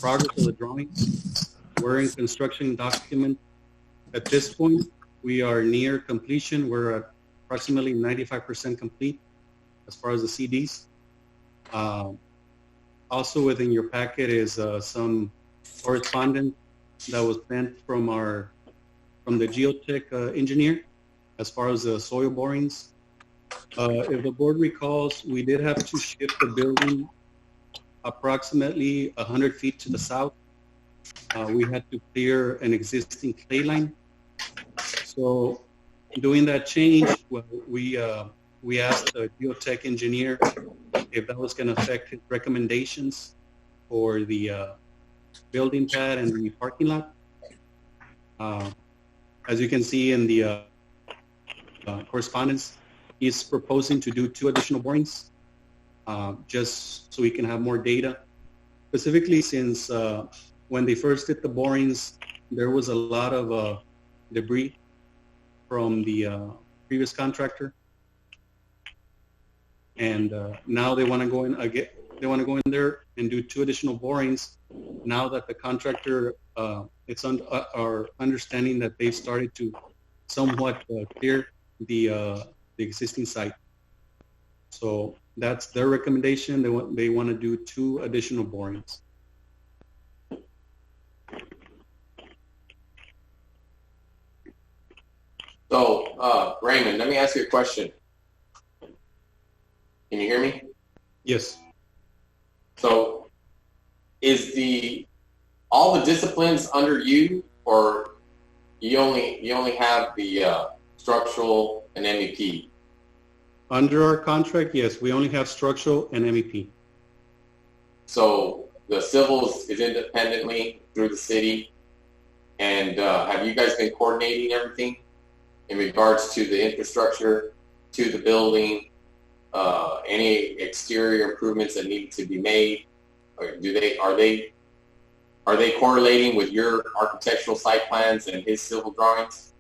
progress of the drawings. We're in construction document. At this point, we are near completion. We're at approximately 95% complete as far as the CDs. Also within your packet is some correspondence that was sent from the geotech engineer as far as the soil borings. If the board recalls, we did have to shift the building approximately 100 feet to the south. We had to clear an existing clay line. So doing that change, well, we asked the geotech engineer if that was going to affect his recommendations for the building pad and the parking lot. As you can see in the correspondence, he's proposing to do 2 additional borings just so we can have more data. Specifically since when they first did the borings, there was a lot of debris from the previous contractor. And now they want to go in again. They want to go in there and do 2 additional borings. Now that the contractor, it's our understanding that they've started to somewhat clear the existing site. So that's their recommendation. They want to do 2 additional borings. So Raymond, let me ask you a question. Can you hear me? Yes. So is all the disciplines under you, or you only have the structural and MEP? Under our contract, yes, we only have structural and MEP. So the civil is independently through the city, and have you guys been coordinating everything in regards to the infrastructure, to the building, any exterior improvements that need to be made? Or are they correlating with your architectural site plans and his civil drawings?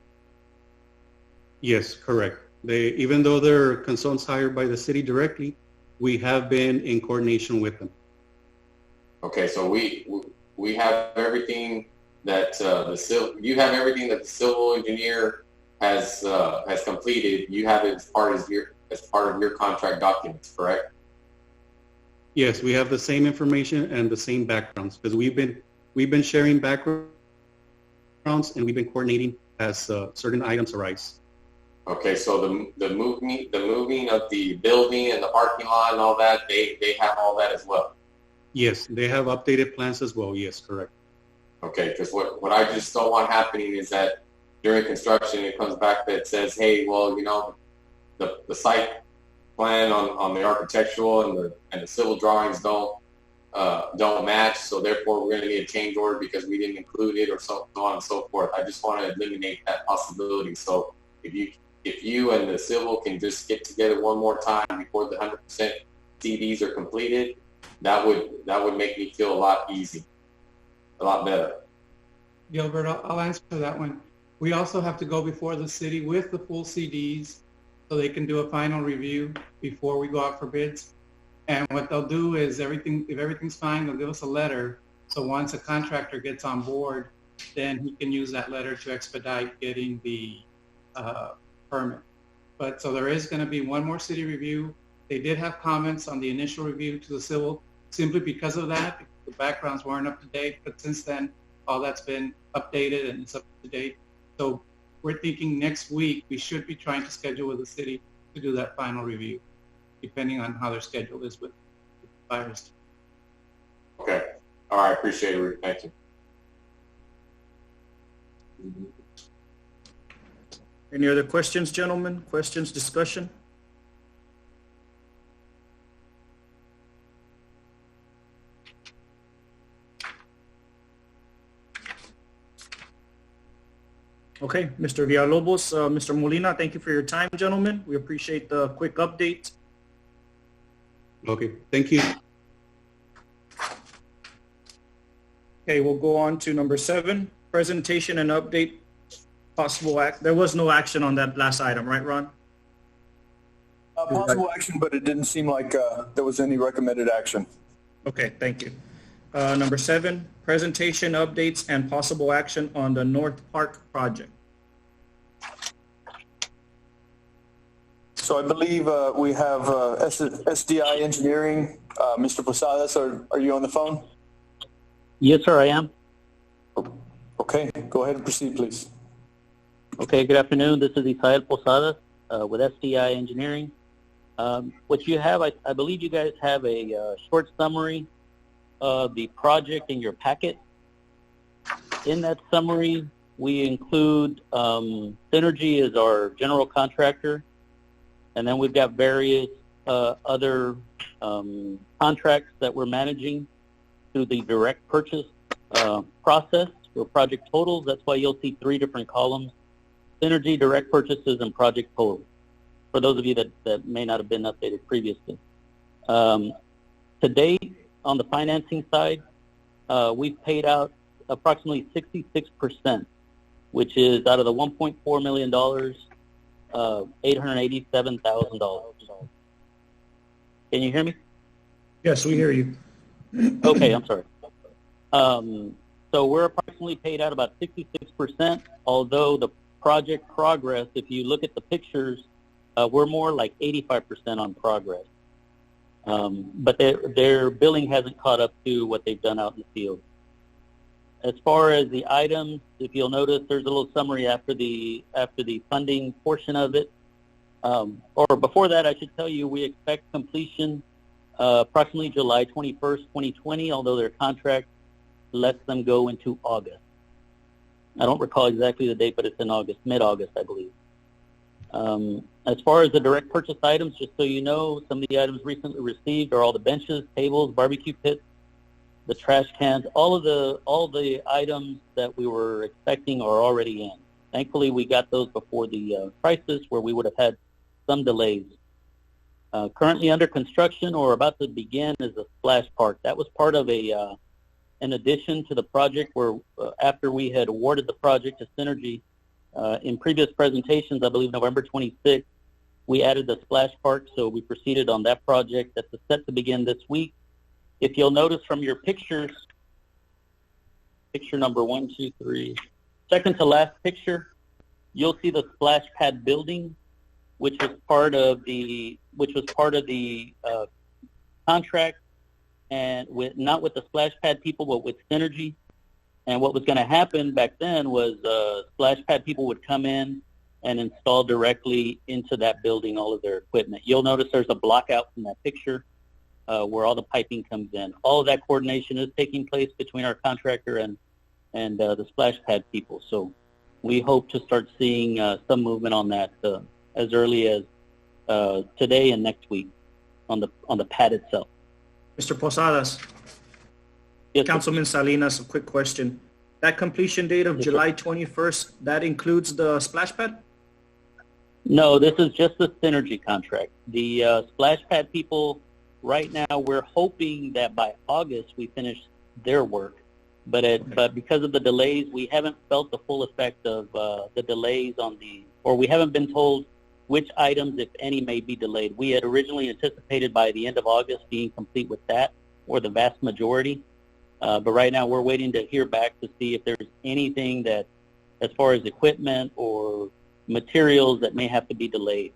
Yes, correct. Even though they're consultants hired by the city directly, we have been in coordination with them. Okay, so we have everything that you have everything that the civil engineer has completed. You have it as part of your contract documents, correct? Yes, we have the same information and the same backgrounds because we've been sharing backgrounds and we've been coordinating as certain items arise. Okay, so the moving of the building and the parking lot and all that, they have all that as well? Yes, they have updated plans as well. Yes, correct. Okay, because what I just don't want happening is that during construction it comes back that says, hey, well, the site plan on the architectural and the civil drawings don't match, so therefore we're going to need a change order because we didn't include it, or so on and so forth. I just want to eliminate that possibility. So if you and the civil can just get together one more time before the 100% CDs are completed, that would make me feel a lot better. Gilbert, I'll answer that one. We also have to go before the city with the full CDs so they can do a final review before we go out for bids. And what they'll do is if everything's fine, they'll give us a letter. So once a contractor gets on board, then he can use that letter to expedite getting the permit. But so there is going to be one more city review. They did have comments on the initial review to the civil simply because of that. The backgrounds weren't up to date, but since then, all that's been updated and it's up to date. So we're thinking next week we should be trying to schedule with the city to do that final review, depending on how their schedule is with the virus. Okay. All right. Appreciate it, Rick. Thank you. Any other questions, gentlemen? Questions, discussion? Okay, Mr. Villalobos, Mr. Molina, thank you for your time, gentlemen. We appreciate the quick update. Okay, thank you. Okay, we'll go on to number 7, presentation and update possible act. There was no action on that last item, right, Ron? Possible action, but it didn't seem like there was any recommended action. Okay, thank you. Number 7, presentation updates and possible action on the North Park project. So I believe we have SDI Engineering. Mr. Posadas, are you on the phone? Yes, sir, I am. Okay, go ahead and proceed, please. Okay, good afternoon. This is Isael Posadas with SDI Engineering. What you have, I believe you guys have a short summary of the project in your packet. In that summary, we include Synergy as our general contractor, and then we've got various other contracts that we're managing through the direct purchase process for project totals. That's why you'll see 3 different columns: Synergy, direct purchases, and project totals, for those of you that may not have been updated previously. To date, on the financing side, we've paid out approximately 66%, which is out of the $1.4 million, $887,000. Can you hear me? Yes, we hear you. Okay, I'm sorry. So we're approximately paid out about 66%, although the project progress, if you look at the pictures, we're more like 85% on progress. But their billing hasn't caught up to what they've done out in the field. As far as the items, if you'll notice, there's a little summary after the funding portion of it. Or before that, I should tell you, we expect completion approximately July 21st, 2020, although their contract lets them go into August. I don't recall exactly the date, but it's in August, mid-August, I believe. As far as the direct purchase items, just so you know, some of the items recently received are all the benches, tables, barbecue pits, the trash cans. All the items that we were expecting are already in. Thankfully, we got those before the crisis, where we would have had some delays. Currently under construction or about to begin is the splash park. That was part of an addition to the project where after we had awarded the project to Synergy, in previous presentations, I believe November 26th, we added the splash park, so we proceeded on that project. That's set to begin this week. If you'll notice from your pictures, picture number 1, 2, 3, second to last picture, you'll see the splash pad building, which was part of the contract, and not with the splash pad people, but with Synergy. And what was going to happen back then was splash pad people would come in and install directly into that building all of their equipment. You'll notice there's a block out from that picture where all the piping comes in. All of that coordination is taking place between our contractor and the splash pad people. So we hope to start seeing some movement on that as early as today and next week on the pad itself. Mr. Posadas. Yes, Councilman Salinas, a quick question. That completion date of July 21st, that includes the splash pad? No, this is just the Synergy contract. The splash pad people, right now, we're hoping that by August we finish their work. But because of the delays, we haven't felt the full effect of the delays or we haven't been told which items, if any, may be delayed. We had originally anticipated by the end of August being complete with that, or the vast majority. But right now we're waiting to hear back to see if there's anything that, as far as equipment or materials, that may have to be delayed.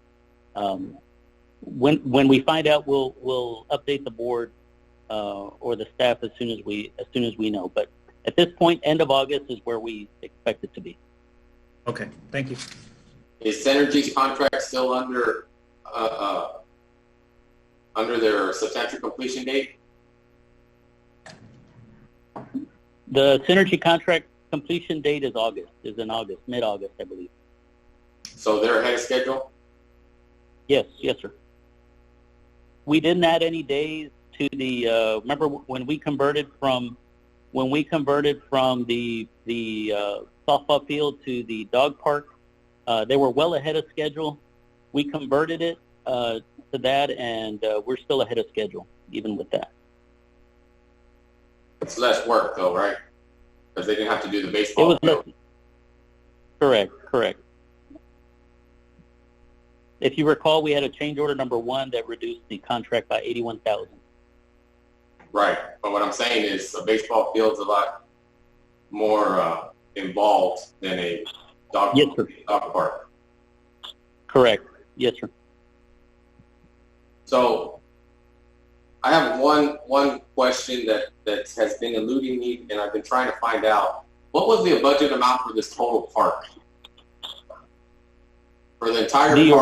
When we find out, we'll update the board or the staff as soon as we know. But at this point, end of August is where we expect it to be. Okay, thank you. Is Synergy's contract still under their substantial completion date? The Synergy contract completion date is in August, mid-August, I believe. So they're ahead of schedule? Yes, sir. We didn't add any days to the. Remember when we converted from the softball field to the dog park? They were well ahead of schedule. We converted it to that, and we're still ahead of schedule, even with that. It's less work, though, right? Because they didn't have to do the baseball field. Correct. If you recall, we had a change order number 1 that reduced the contract by $81,000. Right. But what I'm saying is a baseball field's a lot more involved than a dog park. Correct. Yes, sir. So I have one question that has been eluding me, and I've been trying to find out. What was the budget amount for this total park? For the entire park? The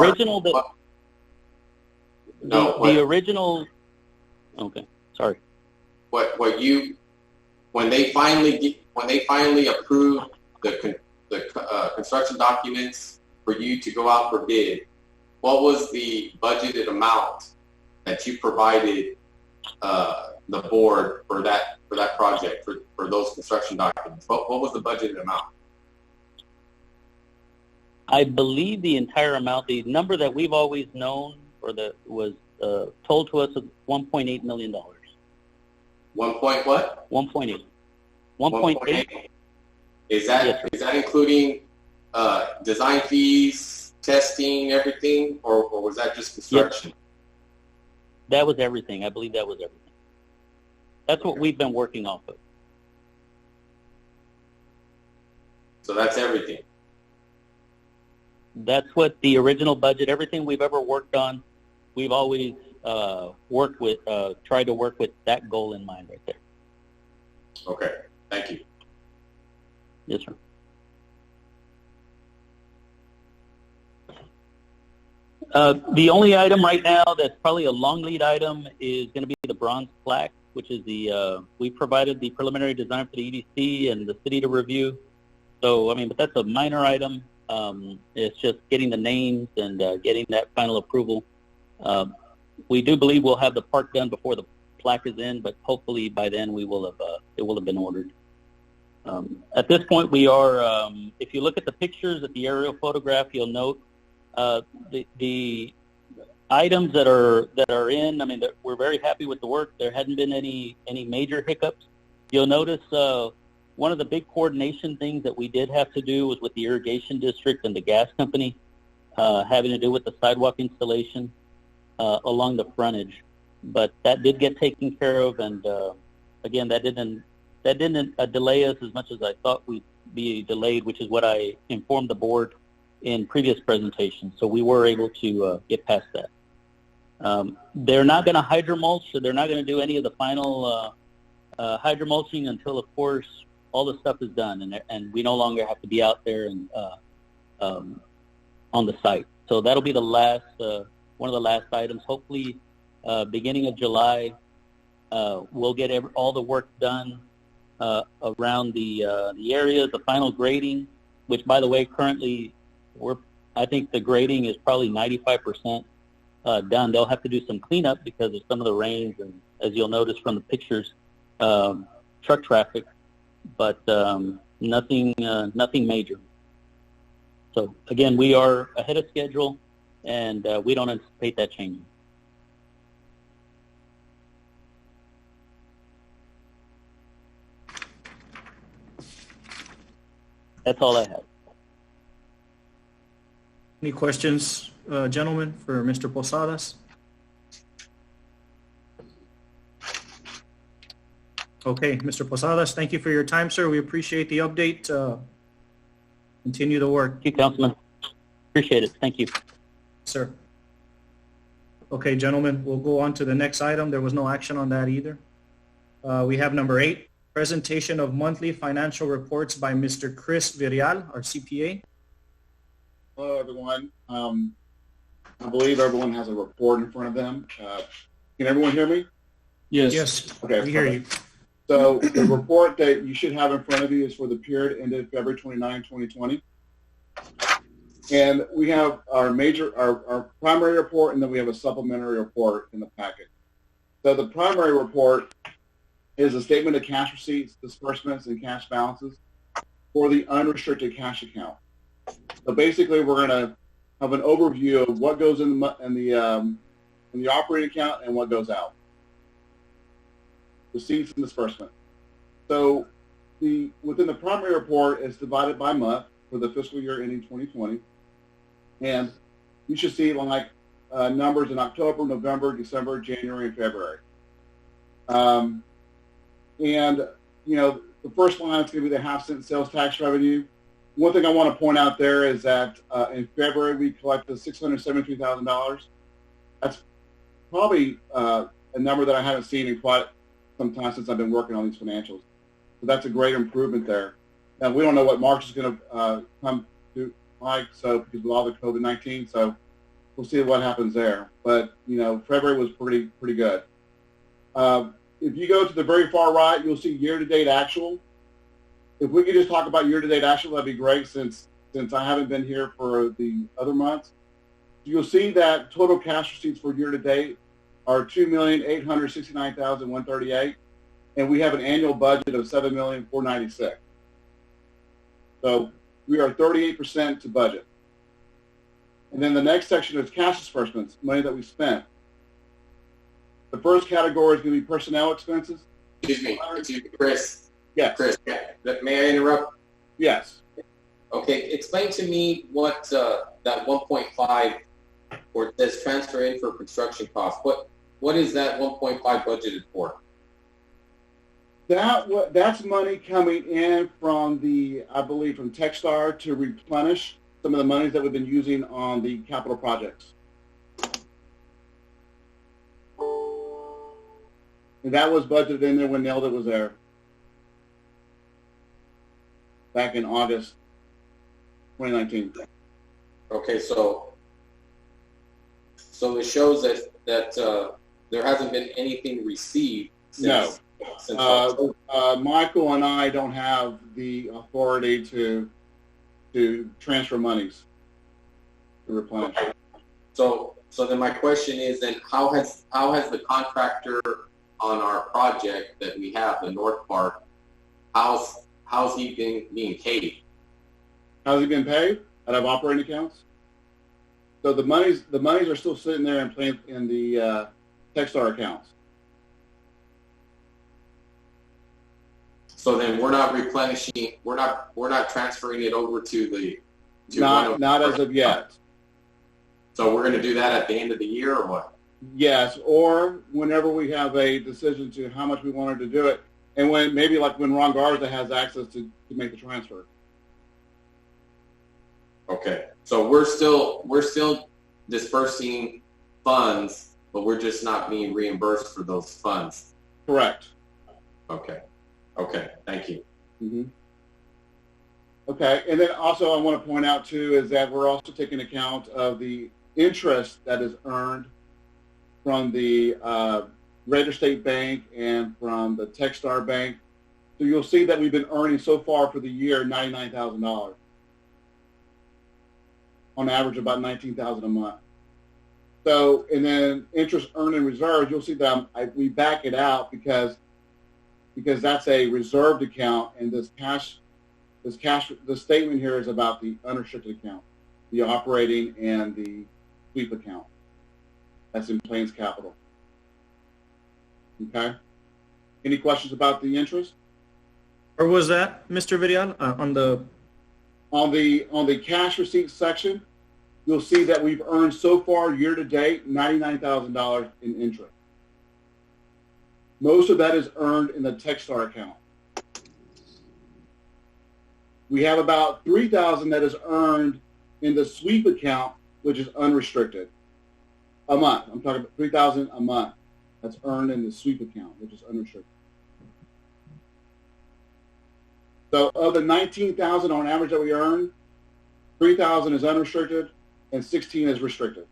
original. Okay, sorry. When they finally approved the construction documents for you to go out for bid, what was the budgeted amount that you provided the board for that project, for those construction documents? What was the budgeted amount? I believe the entire amount, the number that we've always known, was told to us of $1.8 million. 1 point what? 1.8. 1.8. Is that including design fees, testing, everything, or was that just construction? Yes. That was everything. I believe that was everything. That's what we've been working off of. So that's everything. That's what the original budget, everything we've ever worked on, we've always tried to work with that goal in mind right there. Okay, thank you. Yes, sir. The only item right now that's probably a long lead item is going to be the bronze plaque, which is we provided the preliminary design for the EDC and the city to review. So, but that's a minor item. It's just getting the names and getting that final approval. We do believe we'll have the park done before the plaque is in, but hopefully by then it will have been ordered. At this point, we are. If you look at the pictures, at the aerial photograph, you'll note the items that are in. We're very happy with the work. There hadn't been any major hiccups. You'll notice one of the big coordination things that we did have to do was with the irrigation district and the gas company, having to do with the sidewalk installation along the frontage. But that did get taken care of, and again, that didn't delay us as much as I thought we'd be delayed, which is what I informed the board in previous presentations. So we were able to get past that. They're not going to hydromulch, so they're not going to do any of the final hydromulching until, of course, all the stuff is done, and we no longer have to be out there and on the site. So that'll be the last one of the last items. Hopefully, beginning of July, we'll get all the work done around the area, the final grading, which, by the way, currently I think the grading is probably 95% done. They'll have to do some cleanup because of some of the rains, and as you'll notice from the pictures, truck traffic, but nothing major. So again, we are ahead of schedule, and we don't anticipate that changing. That's all I have. Any questions, gentlemen, for Mr. Posadas? Okay, Mr. Posadas, thank you for your time, sir. We appreciate the update. Continue the work. Thank you, Councilman. Appreciate it. Thank you. Sir. Okay, gentlemen, we'll go on to the next item. There was no action on that either. We have number 8, presentation of monthly financial reports by Mr. Chris Virial, our CPA. Hello, everyone. I believe everyone has a report in front of them. Can everyone hear me? Yes. Okay. We hear you. So the report that you should have in front of you is for the period ended February 29, 2020. And we have our primary report, and then we have a supplementary report in the packet. So the primary report is a statement of cash receipts, disbursements, and cash balances for the unrestricted cash account. So basically, we're going to have an overview of what goes in the operating account and what goes out. Receipts and disbursement. So within the primary report, it's divided by month for the fiscal year ending 2020. And you should see numbers in October, November, December, January, and February. And, the first line is going to be the half-cent sales tax revenue. One thing I want to point out there is that in February we collected $673,000. That's probably a number that I haven't seen in quite some time since I've been working on these financials. So that's a great improvement there. Now, we don't know what March is going to come to like, so because of all the COVID-19, so we'll see what happens there. But, February was pretty good. If you go to the very far right, you'll see year-to-date actual. If we could just talk about year-to-date actual, that'd be great since I haven't been here for the other months. You'll see that total cash receipts for year-to-date are $2,869,138, and we have an annual budget of $7,496,000. So we are 38% to budget. And then the next section is cash disbursements, money that we spent. The first category is going to be personnel expenses. Excuse me, Chris. Yes. Chris, may I interrupt? Yes. Okay, explain to me what that 1.5, where it says transfer in for construction costs. What is that 1.5 budgeted for? That's money coming in from from Techstar to replenish some of the monies that we've been using on the capital projects. And that was budgeted in there when Nelda was there back in August 2019. Okay, so it shows that there hasn't been anything received since. No. Michael and I don't have the authority to transfer monies to replenish. So then my question is then how has the contractor on our project that we have, the north part, how's he being paid? How's he been paid? Out of operating accounts? So the monies are still sitting there and playing in the Techstar accounts. So then we're not replenishing, we're not transferring it over to not as of yet. So we're going to do that at the end of the year or what? Yes, or whenever we have a decision to how much we wanted to do it, and when Ron Garza has access to make the transfer. Okay, so we're still dispersing funds, but we're just not being reimbursed for those funds. Correct. Okay, thank you. Mm-hmm. Okay, and then also I want to point out too is that we're also taking account of the interest that is earned from the Raider State Bank and from the Techstar Bank. So you'll see that we've been earning so far for the year $99,000. On average, about $19,000 a month. So, and then interest earned in reserves, you'll see that we back it out because that's a reserved account, and this statement here is about the unrestricted account, the operating and the sweep account. That's in Plains Capital. Okay. Any questions about the interest? Or was that, Mr. Vidal, On the cash receipts section, you'll see that we've earned so far year to date $99,000 in interest. Most of that is earned in the Techstar account. We have about $3,000 that is earned in the sweep account, which is unrestricted. A month. I'm talking about $3,000 a month. That's earned in the sweep account, which is unrestricted. So of the $19,000 on average that we earn, $3,000 is unrestricted and $16,000 is restricted.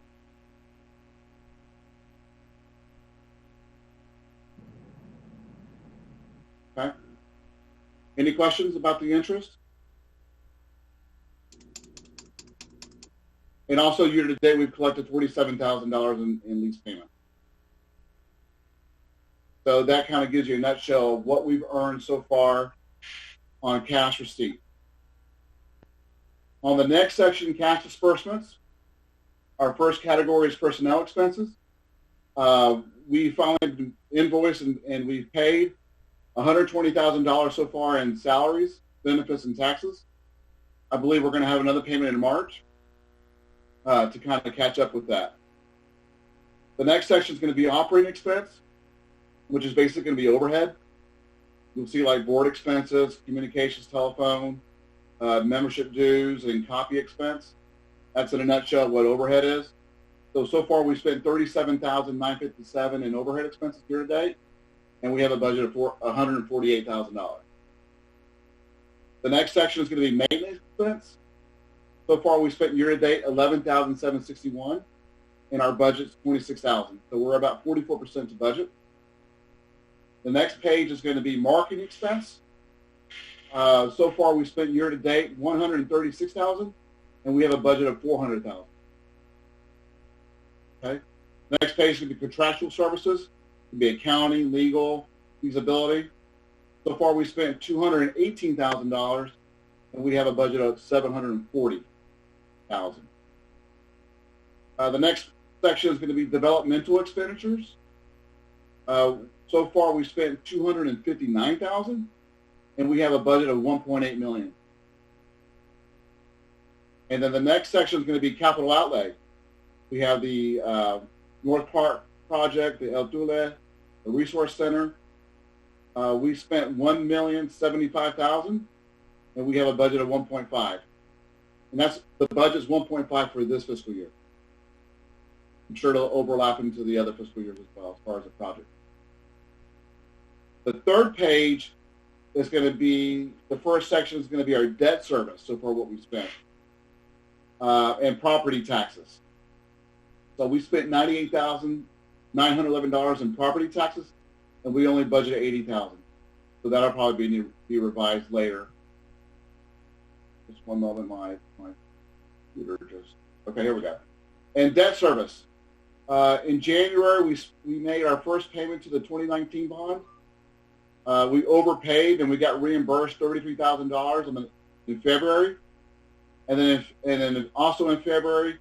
Okay. Any questions about the interest? And also year to date, we've collected $47,000 in lease payment. So that kind of gives you a nutshell of what we've earned so far on cash receipt. On the next section, cash disbursements, our first category is personnel expenses. We finally invoiced and we've paid $120,000 so far in salaries, benefits, and taxes. I believe we're going to have another payment in March to kind of catch up with that. The next section is going to be operating expense. which is basically going to be overhead. You'll see like board expenses, communications, telephone, membership dues, and copy expense. That's in a nutshell what overhead is. So far we spent $37,957 in overhead expenses year to date, and we have a budget of $148,000. The next section is going to be maintenance expense. So far we spent year to date $11,761, and our budget's $26,000. So we're about 44% to budget. The next page is going to be marketing expense. So far we spent year to date $136,000, and we have a budget of $400,000. Okay. Next page is going to be contractual services. It can be accounting, legal, feasibility. So far we spent $218,000, and we have a budget of $740,000. The next section is going to be developmental expenditures. So far we spent $259,000, and we have a budget of $1.8 million. And then the next section is going to be capital outlay. We have the North Park project, the El Tule, the Resource Center. We spent $1,075,000, and we have a budget of 1.5. And that's the budget's 1.5 for this fiscal year. I'm sure it'll overlap into the other fiscal years as well as far as the project. The third page is going to be, the first section is going to be our debt service, so far what we spent, and property taxes. So we spent $98,911 in property taxes, and we only budgeted $80,000. So that'll probably be revised later. Just one moment, my computer just, okay, here we go. And debt service. In January, we made our first payment to the 2019 bond. We overpaid, and we got reimbursed $33,000 in February. And then also in February,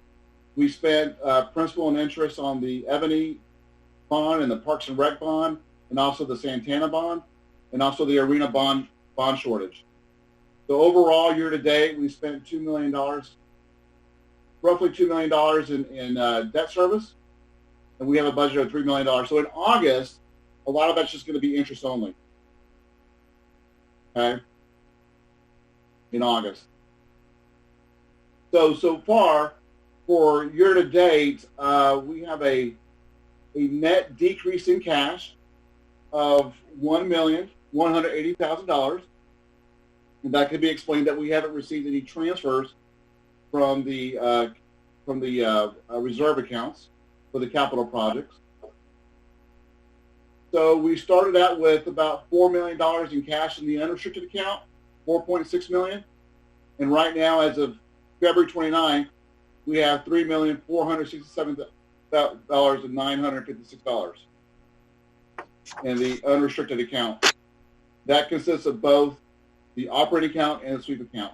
we spent principal and interest on the Ebony bond and the Parks and Rec bond, and also the Santana bond, and also the Arena bond shortage. So overall, year to date, we spent $2 million, roughly $2 million in debt service, and we have a budget of $3 million. So in August, a lot of that's just going to be interest only. Okay? In August. So far, for year to date, we have a net decrease in cash of $1,180,000, and that could be explained that we haven't received any transfers from the reserve accounts for the capital projects. So we started out with about $4 million in cash in the unrestricted account, $4.6 million, and right now, as of February 29th, we have $3,467,956 in the unrestricted account. That consists of both the operating account and the sweep account.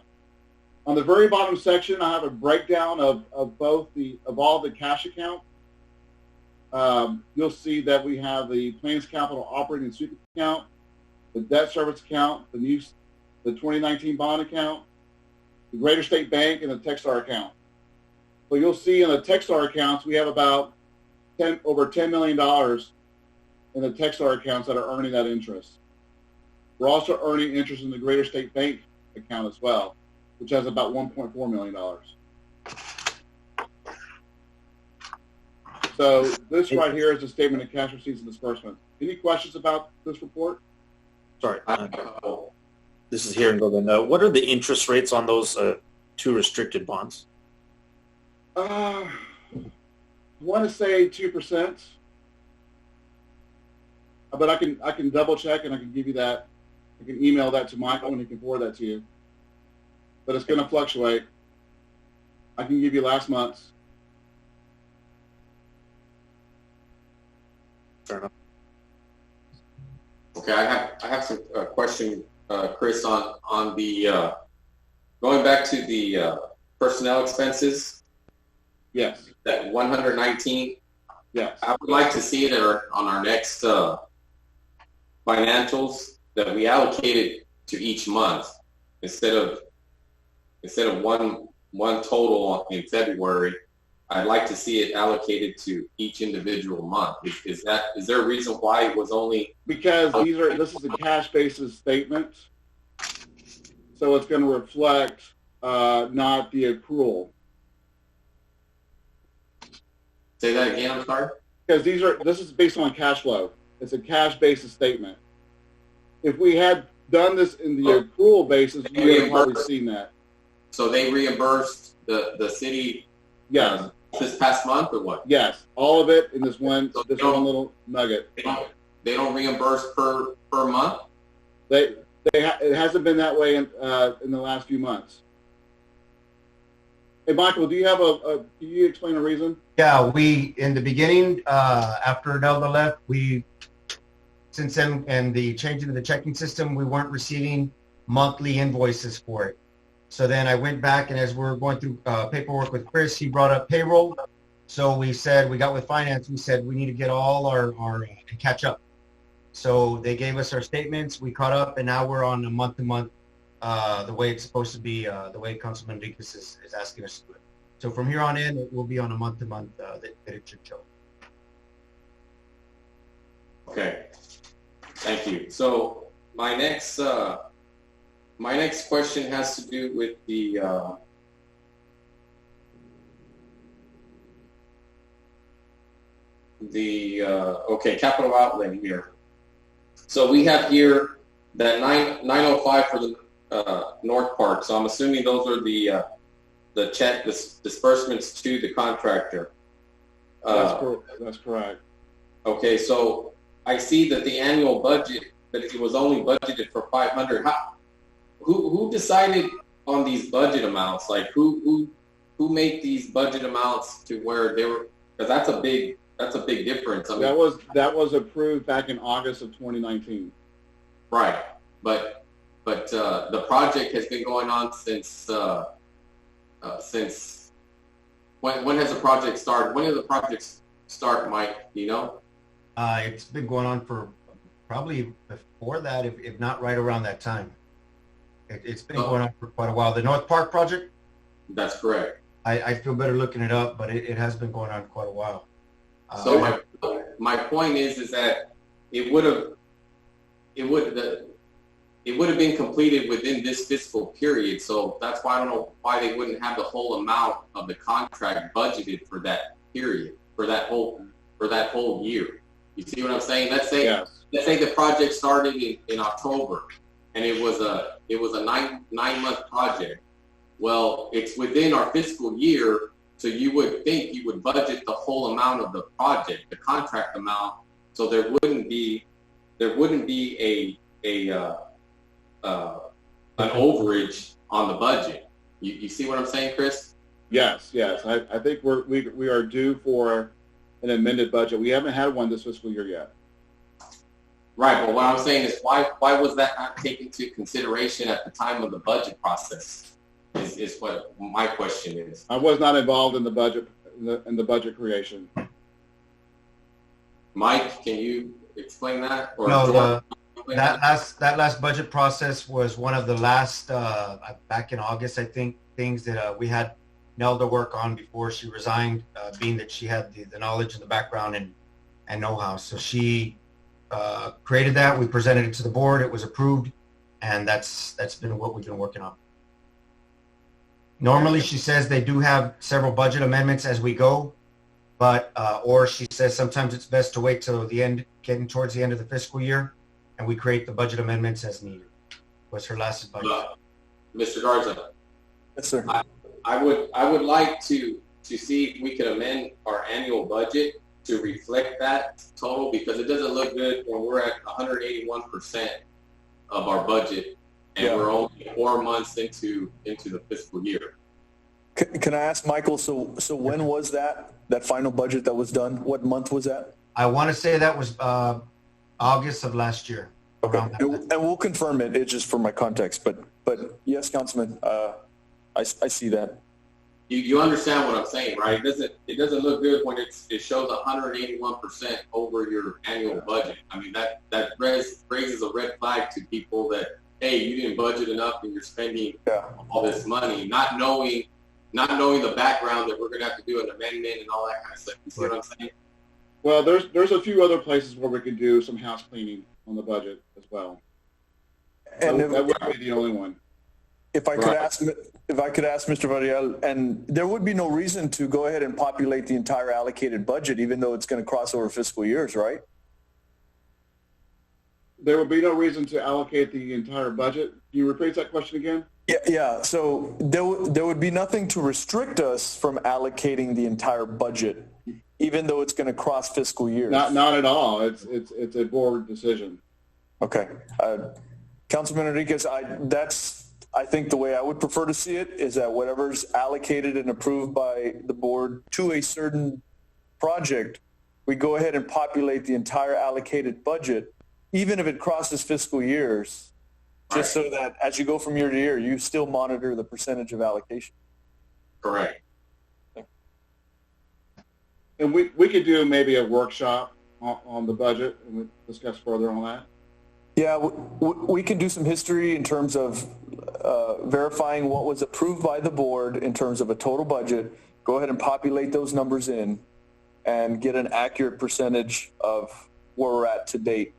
On the very bottom section, I have a breakdown of all the cash accounts. You'll see that we have the Plains Capital operating and sweep account, the debt service account, the 2019 bond account, the Greater State Bank, and the Techstar account. So you'll see in the Techstar accounts, we have about over $10 million in the Techstar accounts that are earning that interest. We're also earning interest in the Greater State Bank account as well, which has about $1.4 million. So this right here is a statement of cash receipts and disbursements. Any questions about this report? Sorry. This is here and Golden. What are the interest rates on those two restricted bonds? I want to say 2%, but I can double check and I can give you that. I can email that to Michael and he can forward that to you. But it's going to fluctuate. I can give you last month's. Fair enough. Okay, I have some question, Chris, on the going back to the personnel expenses. Yes. That 119. Yes. I would like to see it on our next financials that we allocated to each month instead of one total in February. I'd like to see it allocated to each individual month. Is there a reason why it was only? Because this is a cash basis statement, so it's going to reflect not the accrual. Say that again. I'm sorry. Because this is based on cash flow. It's a cash basis statement. If we had done this in the accrual basis, you would have probably seen that. So they reimbursed the city. Yes. This past month or what? Yes, all of it in this one little nugget. They don't reimburse per month. It hasn't been that way in the last few months. Hey, Michael, do you have can you explain a reason? Yeah, we in the beginning after Nelda left, since then and the change into the checking system, we weren't receiving monthly invoices for it. So then I went back, and as we're going through paperwork with Chris, he brought up payroll. So we got with finance, we said we need to get all our and catch up. So they gave us our statements, we caught up, and now we're on a month-to-month, the way it's supposed to be, the way Councilman Enriquez is asking us to do it. So from here on in, it will be on a month-to-month that it should show. Okay, thank you. So my next question has to do with the capital outlay here. So we have here that 905 for the North Park. So I'm assuming those are the disbursements to the contractor. That's correct. Okay, so I see that the annual budget, that it was only budgeted for 500. Who decided on these budget amounts? Like who made these budget amounts to where they were? Because that's a big difference. I mean, that was approved back in August of 2019. Right, but the project has been going on since when has the project started? When did the project start, Mike? Do you know? It's been going on for probably before that, if not right around that time. It's been going on for quite a while. The North Park project? That's correct. I feel better looking it up, but it has been going on quite a while. So my point is that it would have been completed within this fiscal period. So that's why I don't know why they wouldn't have the whole amount of the contract budgeted for that period, for that whole year. You see what I'm saying? Let's say the project started in October, and it was a 9-month project. Well, it's within our fiscal year, so you would think you would budget the whole amount of the project, the contract amount, so there wouldn't be an overage on the budget. You see what I'm saying, Chris? Yes. I think we are due for an amended budget. We haven't had one this fiscal year yet. Right, but what I'm saying is why was that not taken into consideration at the time of the budget process? Is what my question is. I was not involved in the budget creation. Mike, can you explain that? Or no, that last budget process was one of the last back in August, I think, things that we had Nelda work on before she resigned, being that she had the knowledge and the background and know-how. So she created that. We presented it to the board. It was approved, and that's been what we've been working on. Normally, she says they do have several budget amendments as we go, but or she says sometimes it's best to wait till the end, getting towards the end of the fiscal year, and we create the budget amendments as needed. Was her last advice. Mr. Garza. Yes, sir. I would like to see if we could amend our annual budget to reflect that total, because it doesn't look good when we're at 181% of our budget. And we're only 4 months into the fiscal year. Can I ask Michael? So when was that final budget that was done? What month was that? I want to say that was August of last year. Okay, and we'll confirm it. It's just for my context. But yes, Councilman, I see that. You understand what I'm saying, right? It doesn't look good when it shows 181% over your annual budget. I mean that raises a red flag to people that, hey, you didn't budget enough and you're spending all this money, not knowing not knowing the background that we're going to have to do an amendment and all that kind of stuff. You see what I'm saying? Well, there's a few other places where we could do some house cleaning on the budget as well. And that wouldn't be the only one. If I could ask Mr. Varela, and there would be no reason to go ahead and populate the entire allocated budget, even though it's going to cross over fiscal years, right? There would be no reason to allocate the entire budget. Can you rephrase that question again? Yeah. So there would be nothing to restrict us from allocating the entire budget, even though it's going to cross fiscal years. Not at all. It's a board decision. Okay. Councilman Enriquez, I think the way I would prefer to see it is that whatever's allocated and approved by the board to a certain project, we go ahead and populate the entire allocated budget, even if it crosses fiscal years, just so that as you go from year to year, you still monitor the percentage of allocation. Correct. And we could do maybe a workshop on the budget and we discuss further on that. Yeah, we can do some history in terms of verifying what was approved by the board in terms of a total budget. Go ahead and populate those numbers in and get an accurate percentage of where we're at to date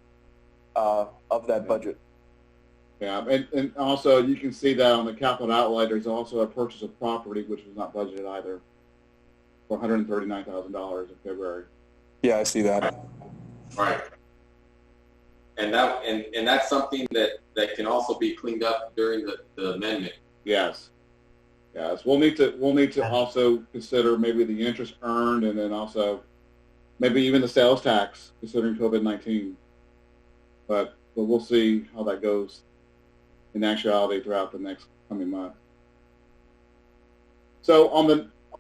of that budget. Yeah, and also you can see that on the capital outlay, there's also a purchase of property, which was not budgeted either, for $139,000 in February. Yeah, I see that. Right. And that's something that can also be cleaned up during the amendment. Yes. We'll need to also consider maybe the interest earned, and then also maybe even the sales tax, considering COVID-19. But we'll see how that goes in actuality throughout the next coming month. So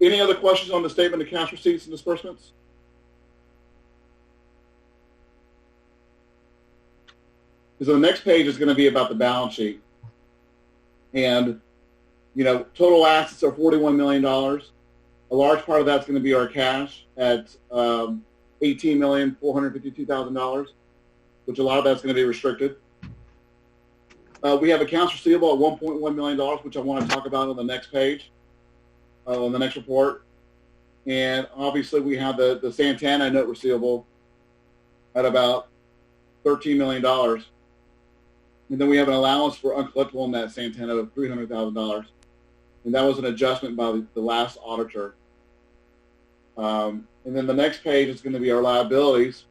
any other questions on the statement of cash receipts and disbursements? So the next page is going to be about the balance sheet. And, total assets are $41 million. A large part of that's going to be our cash at $18,452,000, which a lot of that's going to be restricted. We have accounts receivable at $1.1 million, which I want to talk about on the next page, on the next report. And obviously we have the Santana note receivable at about $13 million. And then we have an allowance for uncollectible on that Santana of $300,000. And that was an adjustment by the last auditor. And then the next page is going to be our liabilities.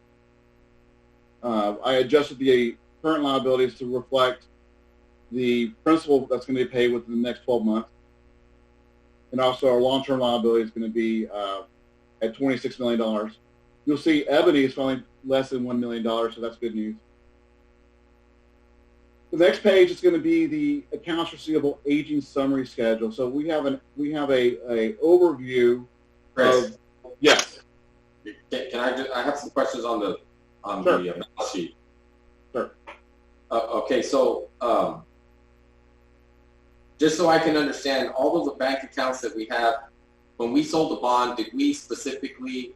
I adjusted the current liabilities to reflect the principal that's going to be paid within the next 12 months. And also our long-term liability is going to be at $26 million. You'll see Ebony is finally less than $1 million, so that's good news. The next page is going to be the accounts receivable aging summary schedule. So we have a overview. Chris, yes. Can I have some questions on the Sure. the balance sheet? Sure. Okay, so just so I can understand, all of the bank accounts that we have, when we sold the bond, did we specifically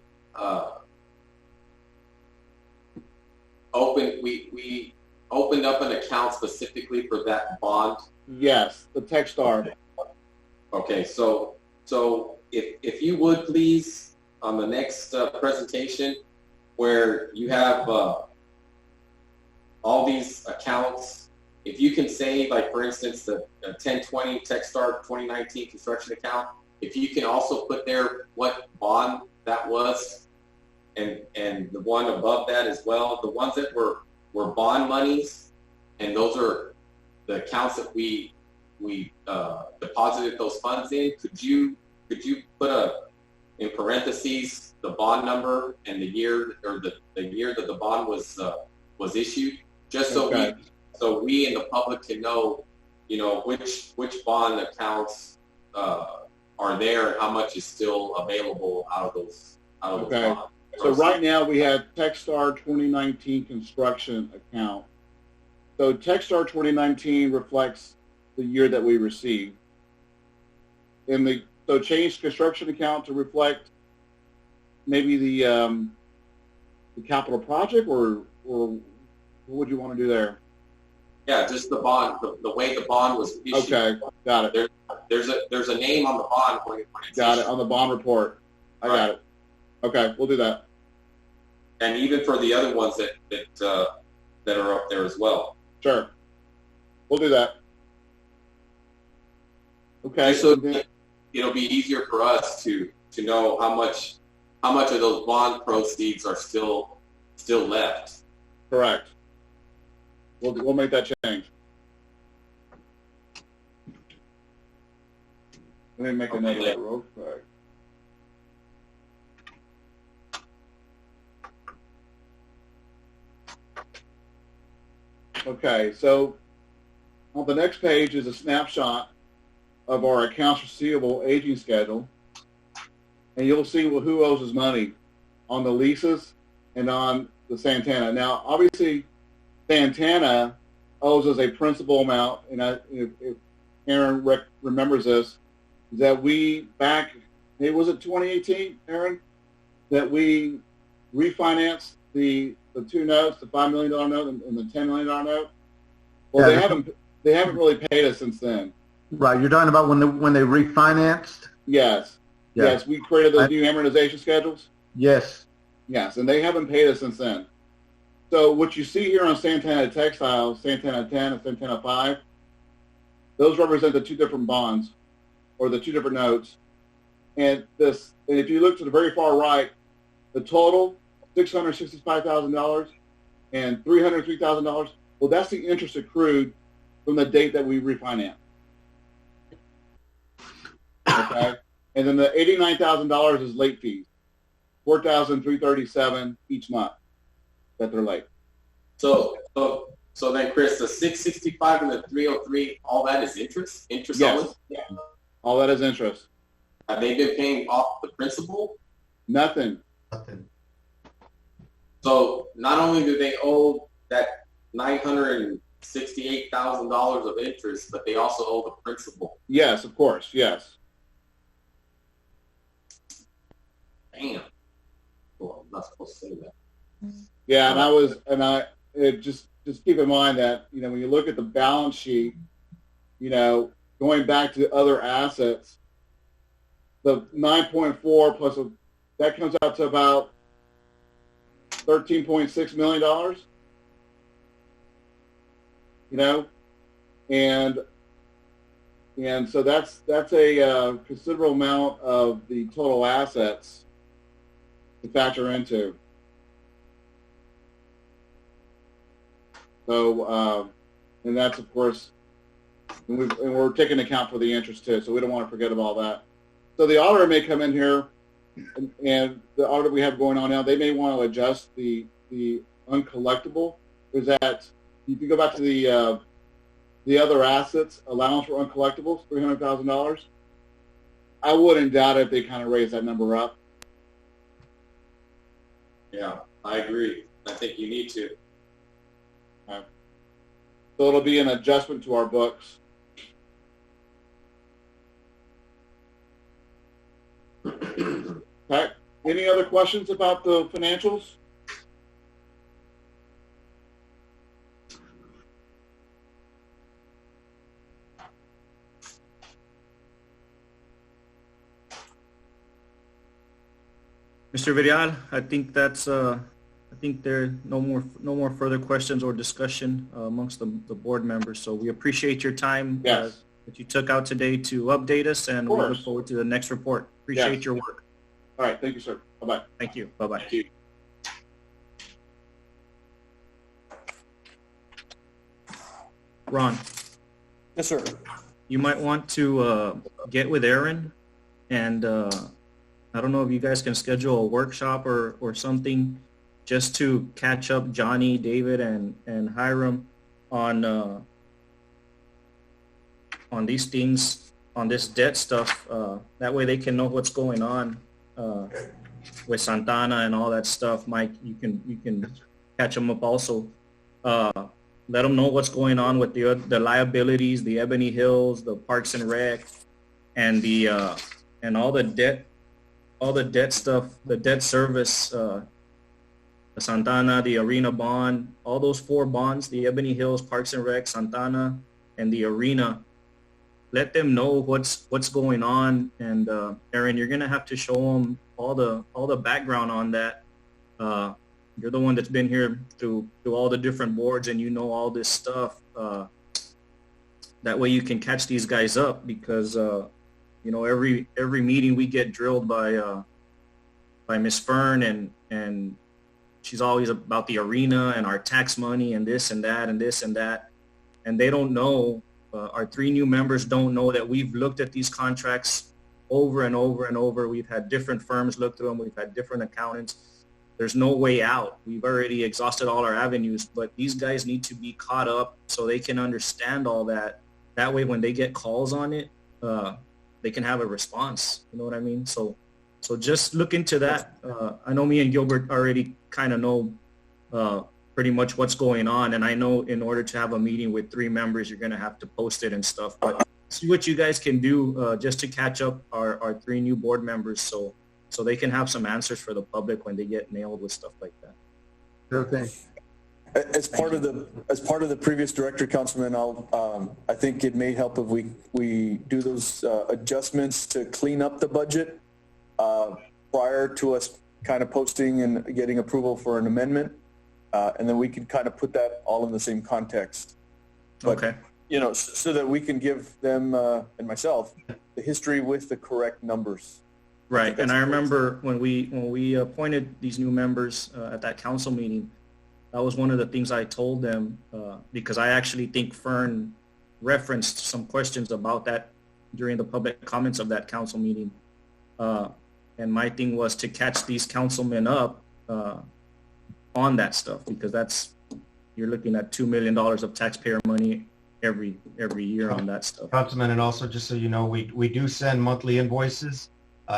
we opened up an account specifically for that bond? Yes, the Techstar. Okay, so if you would please, on the next presentation, where you have all these accounts, if you can say, like for instance, the 1020 Techstar 2019 construction account, if you can also put there what bond that was, and the one above that as well, the ones that were bond monies, and those are the accounts that we deposited those funds in. Could you put in parentheses the bond number and the year, or the year that the bond was issued, just so Okay. we in the public can know, which bond accounts are there and how much is still available out of those Okay. bonds. So right now we have Techstar 2019 construction account. So Techstar 2019 reflects the year that we received. So change construction account to reflect maybe the capital project, or what would you want to do there? Yeah, just the bond, the way the bond was issued. Okay, got it. There's a name on the bond when it's Got issued. it, on the bond report. I got it. Okay, we'll do that. And even for the other ones that are up there as well. Sure. We'll do that. Okay. Just so it'll be easier for us to know how much of those bond proceeds are still left. Correct. We'll make that change. Let me make a note of that real quick. Okay, so on the next page is a snapshot of our accounts receivable aging schedule, and you'll see who owes us money on the leases and on the Santana. Now, obviously, Santana owes us a principal amount, and if Aaron remembers this, that we was it 2018, Aaron, that we refinanced the two notes, the $5 million note and the $10 million note. Well, Yeah, they haven't really paid us since then. Right, you're talking about when they refinanced? Yes. Yeah. Yes, we created those new amortization schedules. Yes. Yes, and they haven't paid us since then. So what you see here on Santana Textiles, Santana 10 and Santana 5, those represent the two different bonds or the two different notes. And if you look to the very far right, the total, $665,000 and $303,000, well, that's the interest accrued from the date that we refinance. Okay? And then the $89,000 is late fees, $4,337 each month that they're late. So then, Chris, the 665 and the 303, all that is interest? Interest Yes. only? Yeah. All that is interest. Have they been paying off the principal? Nothing. So not only do they owe that $968,000 of interest, but they also owe the principal. Yes, of course. Yes. Damn. Well, I'm not supposed to say that. Yeah, just keep in mind that, when you look at the balance sheet, going back to other assets, the 9.4 plus that comes out to about $13.6 million, and so that's a considerable amount of the total assets to factor into. So, and that's, of course, and we're taking account for the interest too, so we don't want to forget about that. So the auditor may come in here, and the audit we have going on now, they may want to adjust the uncollectible. Is that if you go back to the other assets, allowance for uncollectibles, $300,000, I wouldn't doubt if they kind of raise that number up. Yeah, I agree. I think you need to. So it'll be an adjustment to our books. Okay. Any other questions about the financials? Mr. Vidal, I think there are no more further questions or discussion amongst the board members. So we appreciate your time Yes. that you took out today to update us, and we look course. forward to the next report. Appreciate Yes. your work. All right. Thank you, sir. Bye-bye. Thank you. Bye-bye. Thank you. Ron, Yes, sir. you might want to get with Aaron, and I don't know if you guys can schedule a workshop or something just to catch up Johnny, David, and Hiram on these things, on this debt stuff. That way they can know what's going on with Santana and all that stuff. Mike, you can catch them up also. Let them know what's going on with the liabilities, the Ebony Hills, the Parks and Rec, and the and all the debt stuff, the debt service the Santana, the Arena bond, all those 4 bonds, the Ebony Hills, Parks and Rec, Santana, and the Arena. Let them know what's going on, and Aaron, you're gonna have to show them all the background on that. You're the one that's been here through all the different boards, and you know all this stuff. That way you can catch these guys up, because every meeting we get drilled by Miss Fern, and she's always about the Arena and our tax money and this and that and this and that, and they don't know. Our 3 new members don't know that we've looked at these contracts over and over and over. We've had different firms look through them. We've had different accountants. There's no way out. We've already exhausted all our avenues, but these guys need to be caught up so they can understand all that. That way, when they get calls on it, they can have a response. You know what I mean? So just look into that. I know me and Gilbert already kind of know pretty much what's going on, and I know in order to have a meeting with 3 members, you're going to have to post it and stuff. But see what you guys can do just to catch up our 3 new board members, so they can have some answers for the public when they get nailed with stuff like that. Okay. As part of the previous director, Councilman, I think it may help if we do those adjustments to clean up the budget prior to us kind of posting and getting approval for an amendment, and then we can kind of put that all in the same context. But, Okay. So that we can give them and myself the history with the correct numbers. Right, and I remember when we appointed these new members at that council meeting, that was one of the things I told them, because I actually think Fern referenced some questions about that during the public comments of that council meeting. And my thing was to catch these councilmen up on that stuff, because you're looking at $2 million of taxpayer money every year on that stuff. Councilman, and also just so you know, we do send monthly invoices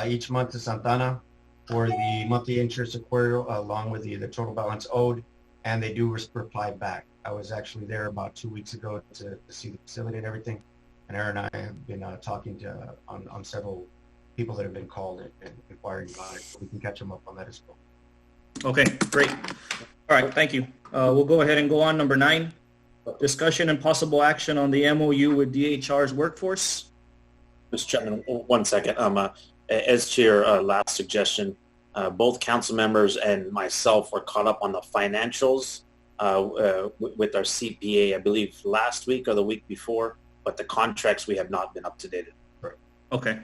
each month to Santana for the monthly interest accrual along with the total balance owed, and they do reply back. I was actually there about 2 weeks ago to see the facility and everything, and Aaron and I have been talking on several people that have been called and inquiring about it, so we can catch them up on that as well. Okay, great. All right, thank you. We'll go ahead and go on number 9. Discussion and possible action on the MOU with DHR's workforce. Mr. Chairman, 1 second. As Chair, last suggestion, both council members and myself were caught up on the financials with our CPA, I believe, last week or the week before, but the contracts we have not been up to date. Okay.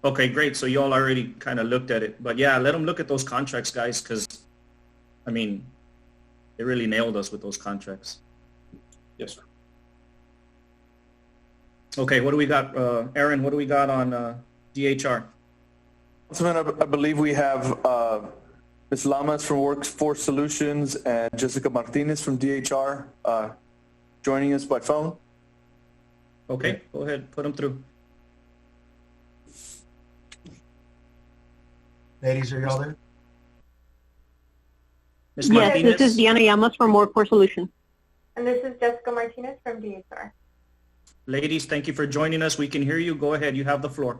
Okay, great. So you all already kind of looked at it. But yeah, let them look at those contracts, guys, because, I mean, they really nailed us with those contracts. Yes, sir. Okay, what do we got? Aaron, what do we got on DHR? Councilman, I believe we have Ms. Lamas from Workforce Solutions and Jessica Martinez from DHR joining us by phone. Okay, go ahead, put them through. Ladies, are y'all there? Ms. Yes, Martinez? this is Diana Llamas from Workforce Solutions. And this is Jessica Martinez from DHR. Ladies, thank you for joining us. We can hear you. Go ahead. You have the floor.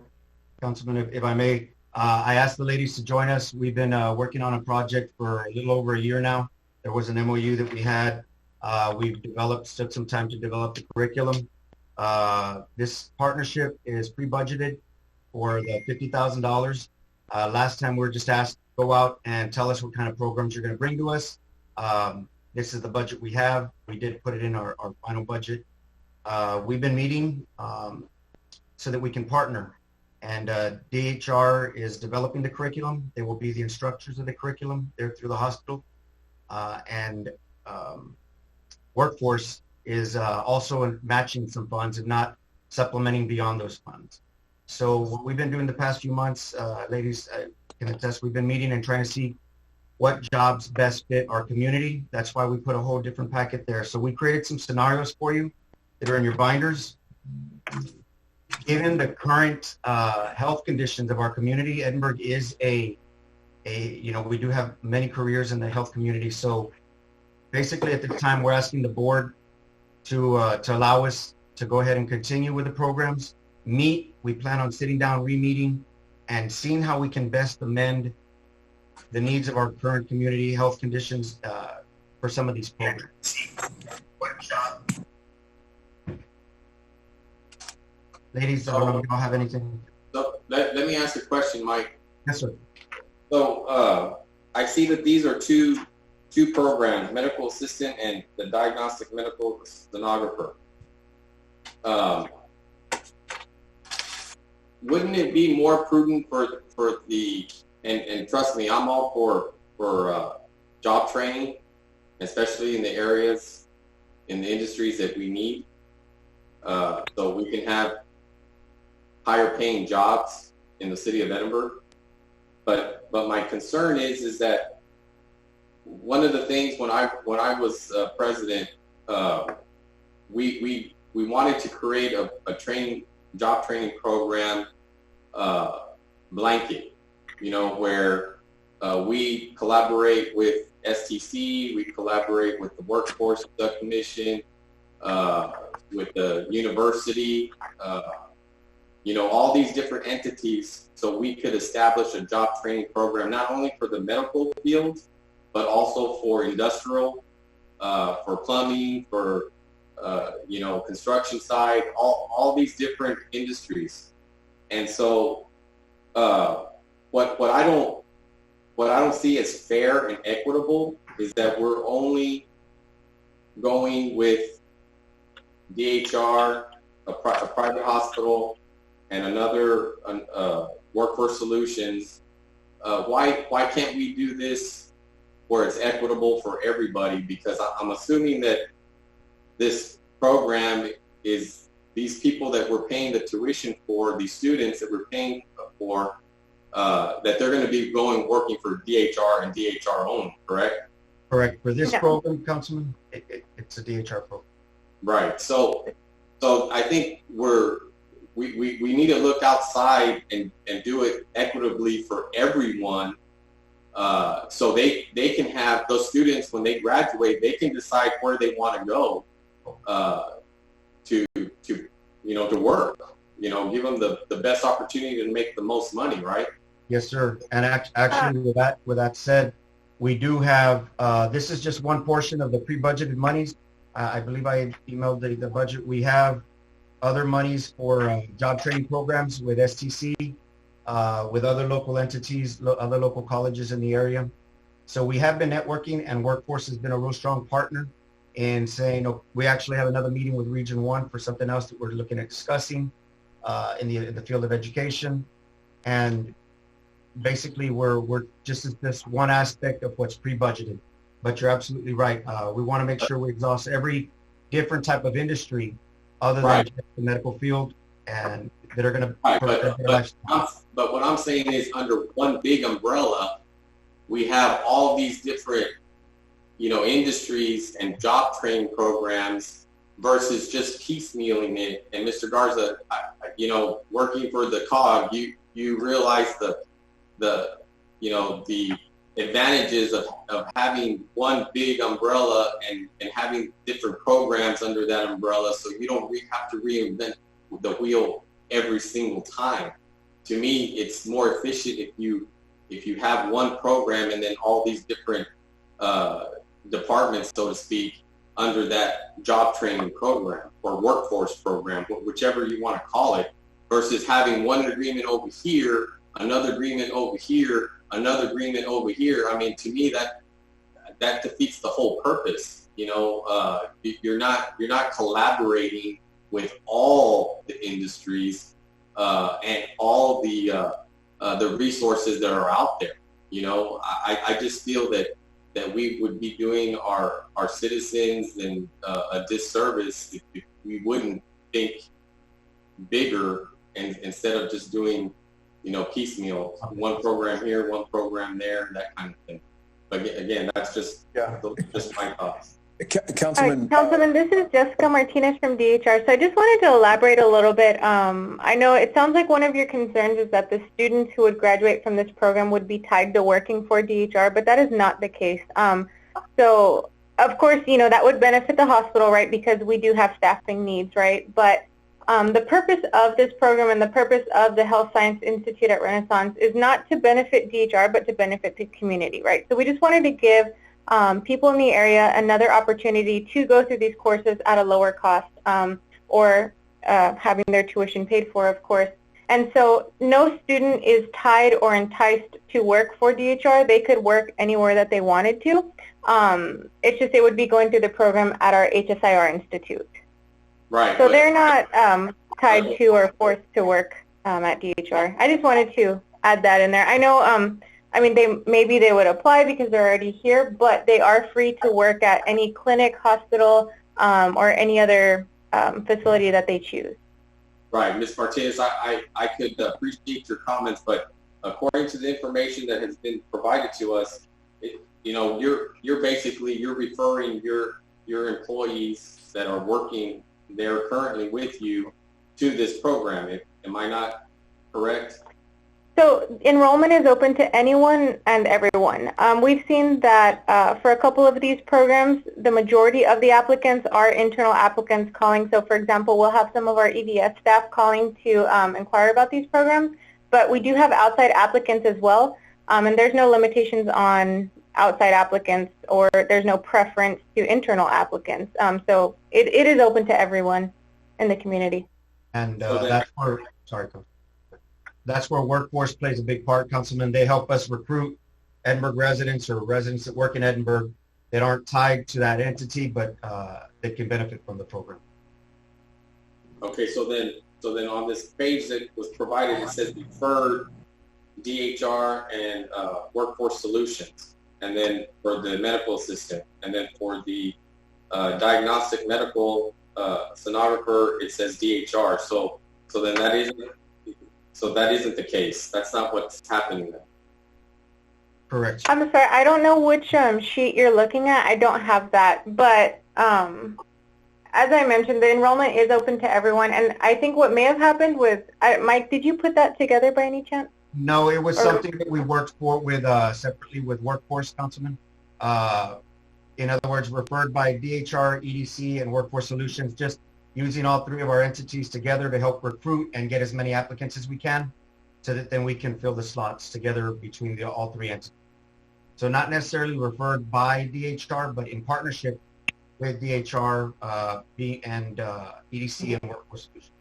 Councilman, if I may, I asked the ladies to join us. We've been working on a project for a little over a year now. There was an MOU that we had. We've took some time to develop the curriculum. This partnership is pre-budgeted for the $50,000. Last time we were just asked to go out and tell us what kind of programs you're going to bring to us. This is the budget we have. We did put it in our final budget. We've been meeting so that we can partner. And DHR is developing the curriculum. They will be the instructors of the curriculum there through the hospital. And Workforce is also matching some funds and not supplementing beyond those funds. So what we've been doing the past few months, ladies can attest, we've been meeting and trying to see what jobs best fit our community. That's why we put a whole different packet there. So we created some scenarios for you that are in your binders. Given the current health conditions of our community, Edinburg is we do have many careers in the health community. So basically at the time we're asking the board to allow us to go ahead and continue with the programs. We plan on sitting down, re-meeting, and seeing how we can best amend the needs of our current community health conditions for some of these programs. Ladies, I don't know if y'all have anything. So let me ask a question, Mike. Yes, sir. So I see that these are two programs, medical assistant and the diagnostic medical stenographer. Wouldn't it be more prudent for the and trust me, I'm all for job training, especially in the areas in the industries that we need, so we can have higher paying jobs in the city of Edinburg. But my concern is that one of the things when I was president, we wanted to create a job training program blanket, where we collaborate with STC, we collaborate with the Workforce Commission, with the university, all these different entities, so we could establish a job training program, not only for the medical field, but also for industrial, for plumbing, for, construction side, all these different industries. And so what I don't see as fair and equitable is that we're only going with DHR, a private hospital, and another Workforce Solutions. Why can't we do this where it's equitable for everybody? Because I'm assuming that this program is these people that we're paying the tuition for, these students that we're paying for, that they're going to be working for DHR and DHR only, correct? Correct. For this program, Councilman, it's a DHR program. Right. So I think we need to look outside and do it equitably for everyone, so they can have those students when they graduate, they can decide where they want to go to work. Give them the best opportunity to make the most money, right? Yes, sir. And actually, with that said, we do have this is just one portion of the pre-budgeted monies. I believe I emailed the budget. We have other monies for job training programs with STC, with other local entities, other local colleges in the area. So we have been networking, and Workforce has been a real strong partner in saying, we actually have another meeting with Region 1 for something else that we're looking at discussing in the field of education. And basically, we're just this one aspect of what's pre-budgeted. But you're absolutely right. We want to make sure we exhaust every different type of industry other than just the medical field, and that are going to. But what I'm saying is, under one big umbrella, we have all these different, industries and job training programs versus just piecemealing it. And Mr. Garza, working for the COG, you realize the advantages of having one big umbrella and having different programs under that umbrella, so you don't have to reinvent the wheel every single time. To me, it's more efficient if you have one program and then all these different departments, so to speak, under that job training program or workforce program, whichever you want to call it, versus having one agreement over here, another agreement over here, another agreement over here. I mean, to me, that defeats the whole purpose. You're not collaborating with all the industries and all the resources that are out there. I just feel that we would be doing our citizens and a disservice if we wouldn't think bigger and instead of just doing piecemeal, one program here, one program there, that kind of thing. But again, that's just my thoughts. Councilman. Councilman, this is Jessica Martinez from DHR. So I just wanted to elaborate a little bit. I know it sounds like one of your concerns is that the students who would graduate from this program would be tied to working for DHR, but that is not the case. So of course, that would benefit the hospital, right? Because we do have staffing needs, right? But The purpose of this program and the purpose of the Health Science Institute at Renaissance is not to benefit DHR, but to benefit the community, right? So we just wanted to give people in the area another opportunity to go through these courses at a lower cost, or having their tuition paid for, of course. And so no student is tied or enticed to work for DHR. They could work anywhere that they wanted to. It's just they would be going through the program at our HSIR Institute. Right. So they're not tied to or forced to work at DHR. I just wanted to add that in there. I know, I mean, maybe they would apply because they're already here, but they are free to work at any clinic, hospital, or any other facility that they choose. Right, Ms. Martinez, I could appreciate your comments, but according to the information that has been provided to us, you're basically referring your employees that are working there currently with you to this program. Am I not correct? So enrollment is open to anyone and everyone. We've seen that for a couple of these programs, the majority of the applicants are internal applicants calling. So for example, we'll have some of our EVS staff calling to inquire about these programs, but we do have outside applicants as well. And there's no limitations on outside applicants, or there's no preference to internal applicants. So it is open to everyone in the community. And that's where, sorry, Coach. That's where workforce plays a big part, Councilman. They help us recruit Edinburg residents or residents that work in Edinburg that aren't tied to that entity, but they can benefit from the program. Okay, so then on this page that was provided, it says deferred DHR and workforce solutions, and then for the medical assistant, and then for the diagnostic medical sonographer, it says DHR. So then that isn't the case. That's not what's happening there. Correct. I'm sorry, I don't know which sheet you're looking at. I don't have that, but as I mentioned, the enrollment is open to everyone, and I think what may have happened was, Mike, did you put that together by any chance? No, it was something that we worked for with separately with Workforce, Councilman. In other words, referred by DHR, EDC, and Workforce Solutions, just using all three of our entities together to help recruit and get as many applicants as we can, so that then we can fill the slots together between all three entities. So not necessarily referred by DHR, but in partnership with DHR and EDC and Workforce Solutions.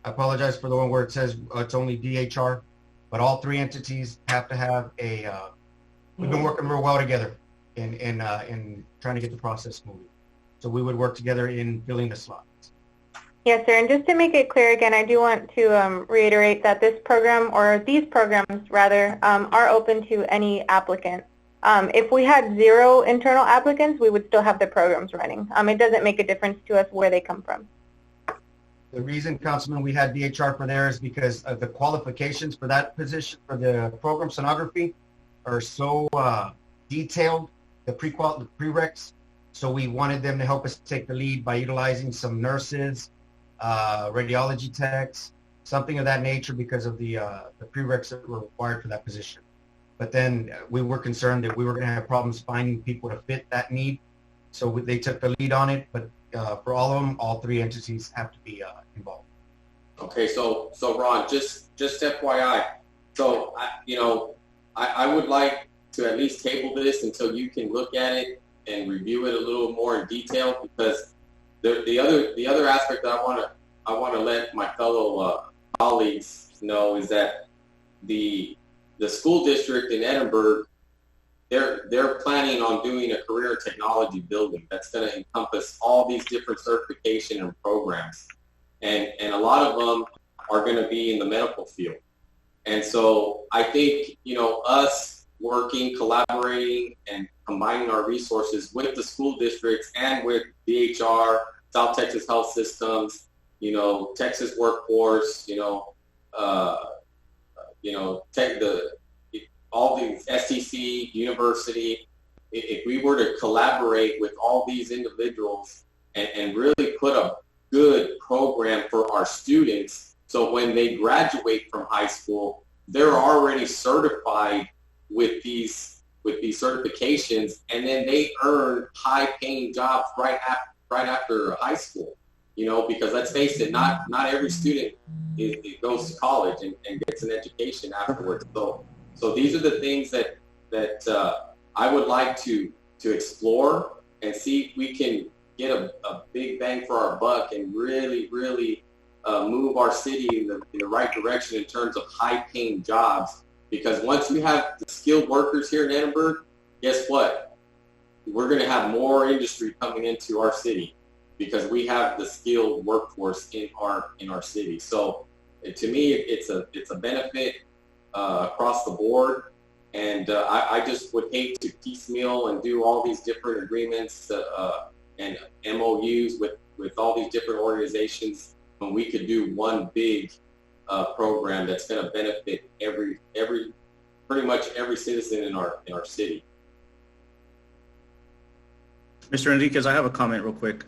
I apologize for the one where it says it's only DHR, but all three entities have to have a, we've been working real well together in trying to get the process moving. So we would work together in filling the slots. Yes, sir. And just to make it clear again, I do want to reiterate that this program, or these programs rather, are open to any applicant. If we had 0 internal applicants, we would still have the programs running. It doesn't make a difference to us where they come from. The reason, Councilman, we had DHR for there is because of the qualifications for that position, for the program sonography, are so detailed, the prereqs. So we wanted them to help us take the lead by utilizing some nurses, radiology techs, something of that nature, because of the prereqs that were required for that position. But then we were concerned that we were going to have problems finding people to fit that need. So they took the lead on it, but for all of them, all three entities have to be involved. Okay, so Ron, just FYI, so I would like to at least table this until you can look at it and review it a little more in detail, because the other aspect that I want to let my fellow colleagues know is that the school district in Edinburg, they're planning on doing a career technology building that's going to encompass all these different certification and programs, and a lot of them are going to be in the medical field. And so I think us working, collaborating, and combining our resources with the school districts and with DHR, South Texas Health Systems, Texas Workforce, all these STC, university, if we were to collaborate with all these individuals and really put a good program for our students, so when they graduate from high school, they're already certified with these certifications, and then they earn high-paying jobs right after high school. because let's face it, not every student goes to college and gets an education afterwards. So these are the things that I would like to explore and see if we can get a big bang for our buck and really, really move our city in the right direction in terms of high-paying jobs. Because once you have the skilled workers here in Edinburg, guess what? We're going to have more industry coming into our city because we have the skilled workforce in our city. So to me, it's a benefit across the board. And I just would hate to piecemeal and do all these different agreements and MOUs with all these different organizations when we could do one big program that's going to benefit pretty much every citizen in our city. Mr. Enriquez, I have a comment real quick.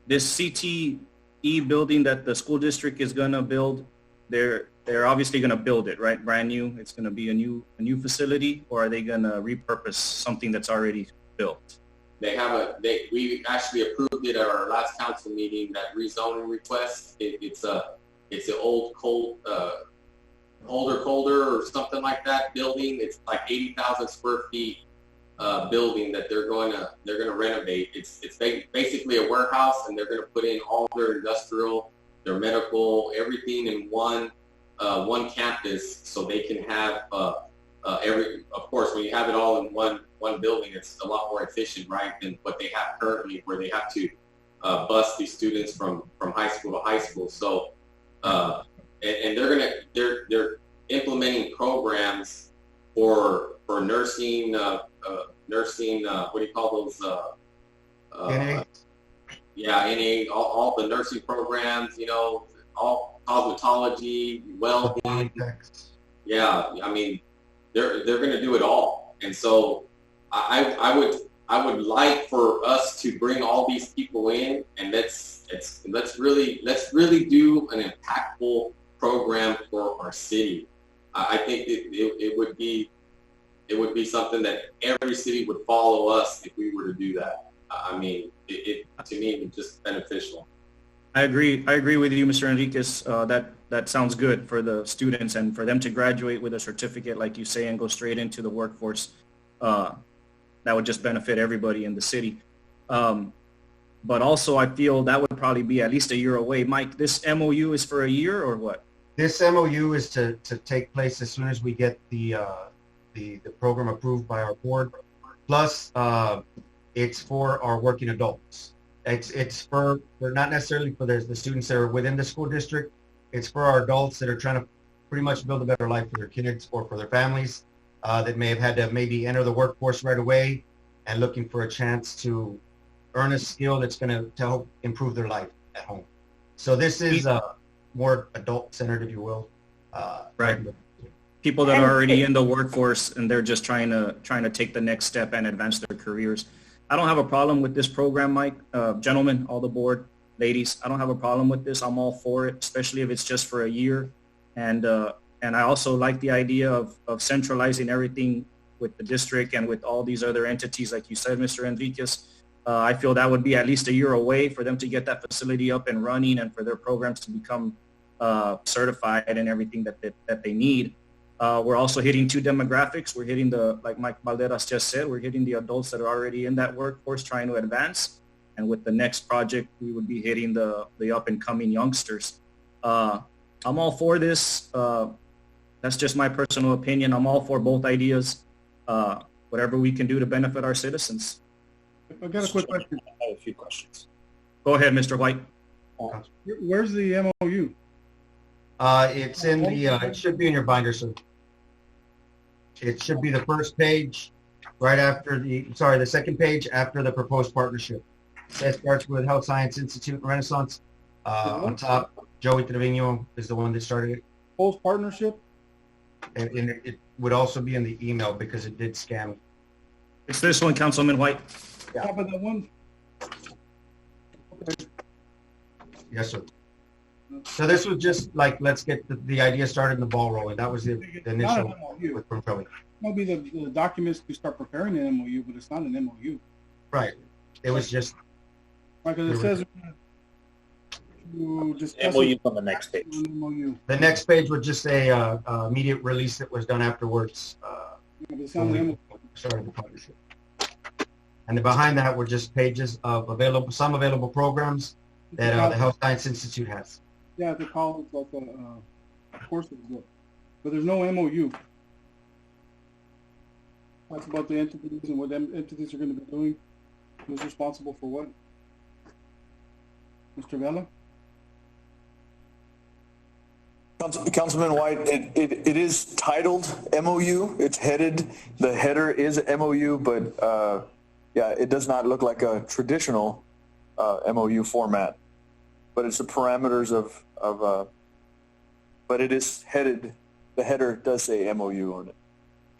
This CTE building that the school district is going to build, they're obviously going to build it, right? Brand new. It's going to be a new facility, or are they going to repurpose something that's already built? We actually approved it at our last council meeting, that rezoning request. It's an old older or something like that building. It's like 80,000 square feet building that they're going to renovate. It's basically a warehouse, and they're going to put in all their industrial, their medical, everything in one campus, so they can have of course, when you have it all in one building, it's a lot more efficient, right, than what they have currently, where they have to bus these students from high school to high school. So and they're implementing programs for nursing, what do you call those? NA? Yeah, NA, all the nursing programs, all cosmetology, welding. Yeah, I mean, they're going to do it all. And so I would like for us to bring all these people in, and let's really do an impactful program for our city. I think it would be something that every city would follow us if we were to do that. I mean, to me, it's just beneficial. I agree with you, Mr. Enriquez. That sounds good for the students and for them to graduate with a certificate, like you say, and go straight into the workforce. That would just benefit everybody in the city. But also, I feel that would probably be at least a year away. Mike, this MOU is for a year or what? This MOU is to take place as soon as we get the program approved by our board. Plus, it's for our working adults. It's for not necessarily for the students that are within the school district. It's for our adults that are trying to pretty much build a better life for their kids or for their families that may have had to maybe enter the workforce right away and looking for a chance to earn a skill that's going to help improve their life at home. So this is more adult-centered, if you will. Right. People that are already in the workforce and they're just trying to take the next step and advance their careers. I don't have a problem with this program, Mike. Gentlemen, all the board, ladies, I don't have a problem with this. I'm all for it, especially if it's just for a year. And I also like the idea of centralizing everything with the district and with all these other entities, like you said, Mr. Enriquez. I feel that would be at least a year away for them to get that facility up and running and for their programs to become certified and everything that they need. We're also hitting two demographics. We're hitting like Mike Valderas just said, we're hitting the adults that are already in that workforce trying to advance. And with the next project, we would be hitting the up and coming youngsters. I'm all for this. That's just my personal opinion. I'm all for both ideas. Whatever we can do to benefit our citizens. I got a quick question. I have a few questions. Go ahead, Mr. White. Where's the MOU? It's in it should be in your binder, sir. It should be the first page right after the second page after the proposed partnership. That starts with Health Science Institute and Renaissance. On top, Joey Trevino is the one that started it. Proposed partnership? And it would also be in the email because it did scan. It's this one, Councilman White. Yeah. Top of that one? Okay. Yes, sir. So this was just like, let's get the idea started and the ball rolling. That was the initial with Propeller. It'll be the documents to start preparing an MOU, but it's not an MOU. Right. It was just. Right, because it says to discuss MOU on the next page. MOU. The next page would just say immediate release that was done afterwards. Yeah, but it sounds like MOU. Started the partnership. And then behind that were just pages of some available programs that the Health Science Institute has. Yeah, the college, like courses, but there's no MOU. That's about the entities and what them entities are going to be doing. Who's responsible for what? Mr. Vela? Councilman White, it is titled MOU. It's headed, the header is MOU, but yeah, it does not look like a traditional MOU format. But it's the parameters of but it is headed, the header does say MOU on it.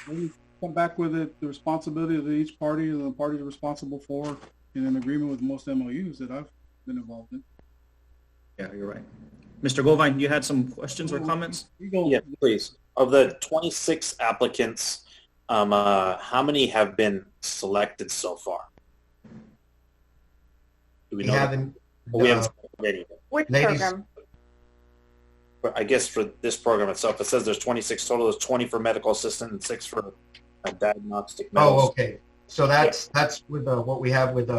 Maybe come back with it, the responsibility of each party and the parties responsible for, in an agreement with most MOUs that I've been involved in. Yeah, you're right. Mr. Govine, you had some questions or comments? Yeah, please. Of the 26 applicants, how many have been selected so far? Do we know? We haven't selected. Which Ladies. program? But I guess for this program itself, it says there's 26 total. There's 20 for medical assistant and 6 for a diagnostic. Oh, okay. So that's with what we have with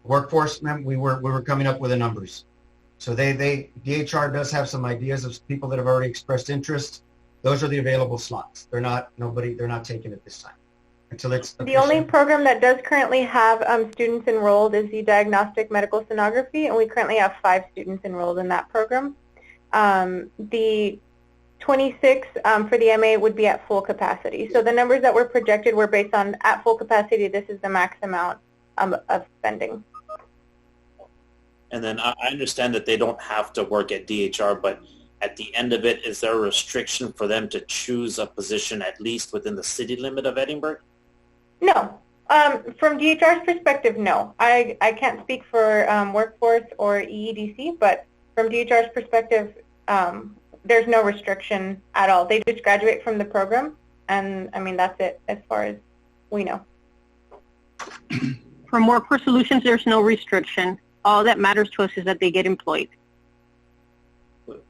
workforce. We were coming up with the numbers. So DHR does have some ideas of people that have already expressed interest. Those are the available slots. They're not taken at this time until it's The only program that does currently have students enrolled is the diagnostic medical sonography, and we currently have 5 students enrolled in that program. The 26 for the MA would be at full capacity. So the numbers that were projected were based on at full capacity. This is the max amount of spending. And then I understand that they don't have to work at DHR, but at the end of it, is there a restriction for them to choose a position at least within the city limit of Edinburg? No. From DHR's perspective, no. I can't speak for workforce or EEDC, but from DHR's perspective, there's no restriction at all. They just graduate from the program, and I mean, that's it as far as we know. From Workforce Solutions, there's no restriction. All that matters to us is that they get employed.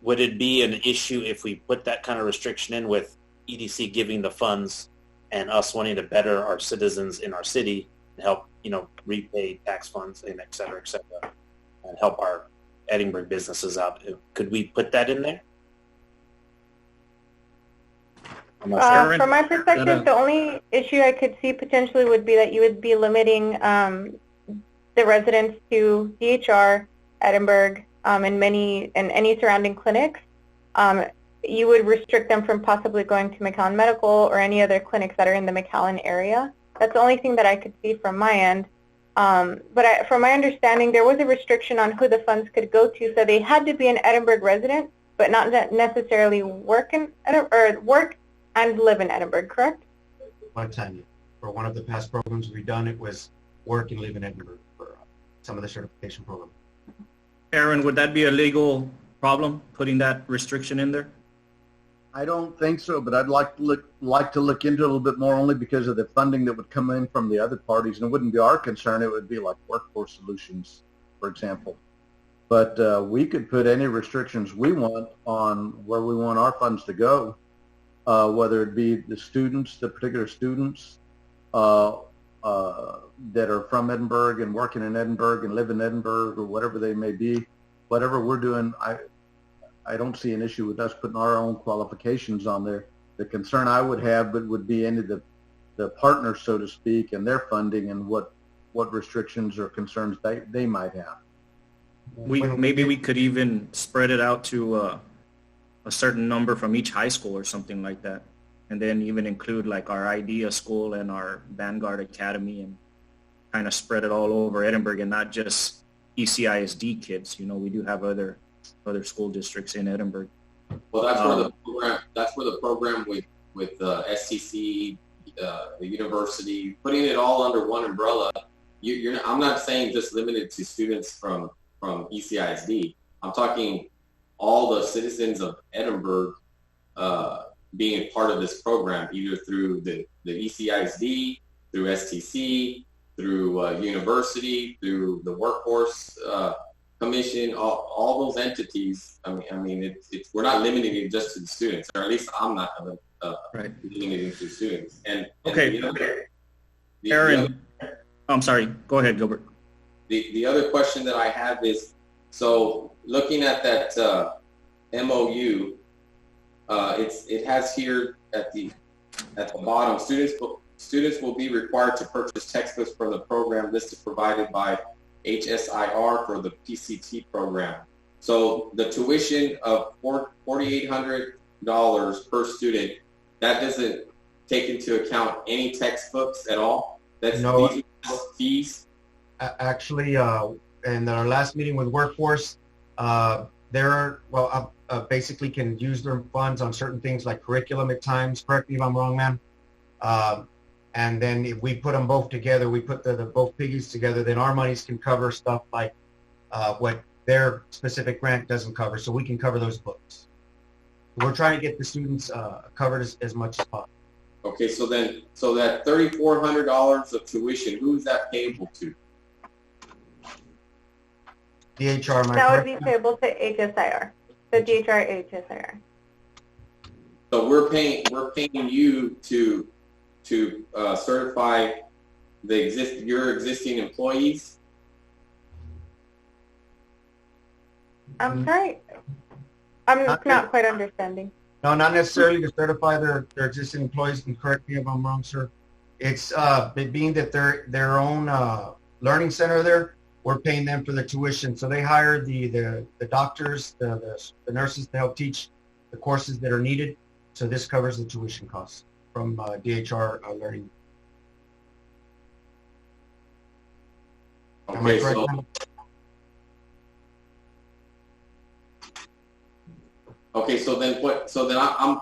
Would it be an issue if we put that kind of restriction in with EDC giving the funds and us wanting to better our citizens in our city and help, repay tax funds and et cetera, and help our Edinburgh businesses out? Could we put that in there? From my perspective, the only issue I could see potentially would be that you would be limiting the residents to DHR, Edinburg, and any surrounding clinics. You would restrict them from possibly going to McAllen Medical or any other clinics that are in the McAllen area. That's the only thing that I could see from my end. But from my understanding, there was a restriction on who the funds could go to, so they had to be an Edinburg resident, but not necessarily work and live in Edinburg, correct? One time, for one of the past programs we've done, it was work and live in Edinburg for some of the certification programs. Aaron, would that be a legal problem, putting that restriction in there? I don't think so, but I'd like to look into it a little bit more, only because of the funding that would come in from the other parties, and it wouldn't be our concern. It would be like Workforce Solutions, for example. But we could put any restrictions we want on where we want our funds to go, whether it be the particular students that are from Edinburgh and working in Edinburgh and live in Edinburgh, or whatever they may be. Whatever we're doing, I don't see an issue with us putting our own qualifications on there. The concern I would have would be any of the partners, so to speak, and their funding and what restrictions or concerns they might have. Maybe we could even spread it out to a certain number from each high school or something like that, and then even include like our IDEA school and our Vanguard Academy, and kind of spread it all over Edinburgh and not just ECISD kids. We do have other school districts in Edinburgh. Well, that's where the program with STC, the university, putting it all under one umbrella. I'm not saying just limited to students from ECISD. I'm talking all the citizens of Edinburgh being a part of this program, either through the ECISD, through STC, through university, through the workforce commission, all those entities. I mean, it's we're not limiting it just to the students, or at least I'm not Right. limiting it to students. And Okay. the Aaron, I'm sorry. Go ahead, Gilbert. The other question that I have is, so looking at that MOU, it has here at the bottom, students will be required to purchase textbooks from the program listed provided by HSIR for the PCT program. So the tuition of $4,800 per student, that doesn't take into account any textbooks at all? That's No. these fees? Actually, in our last meeting with Workforce, basically can use their funds on certain things like curriculum at times. Correct me if I'm wrong, ma'am. And then if we put them both together, we put the both piggies together, then our monies can cover stuff like what their specific grant doesn't cover. So we can cover those books. We're trying to get the students covered as much as possible. Okay, so that $3,400 of tuition, who is that payable to? DHR, That would be payable to HSIR, the DHR HSIR. So we're paying you to certify your existing employees? I'm sorry. I'm not quite understanding. No, not necessarily to certify their existing employees, and correct me if I'm wrong, sir. It's being that they're their own learning center there, we're paying them for the tuition. So they hire the doctors, the nurses to help teach the courses that are needed. So this covers the tuition costs from DHR Learning. Okay, so then what? So then I'm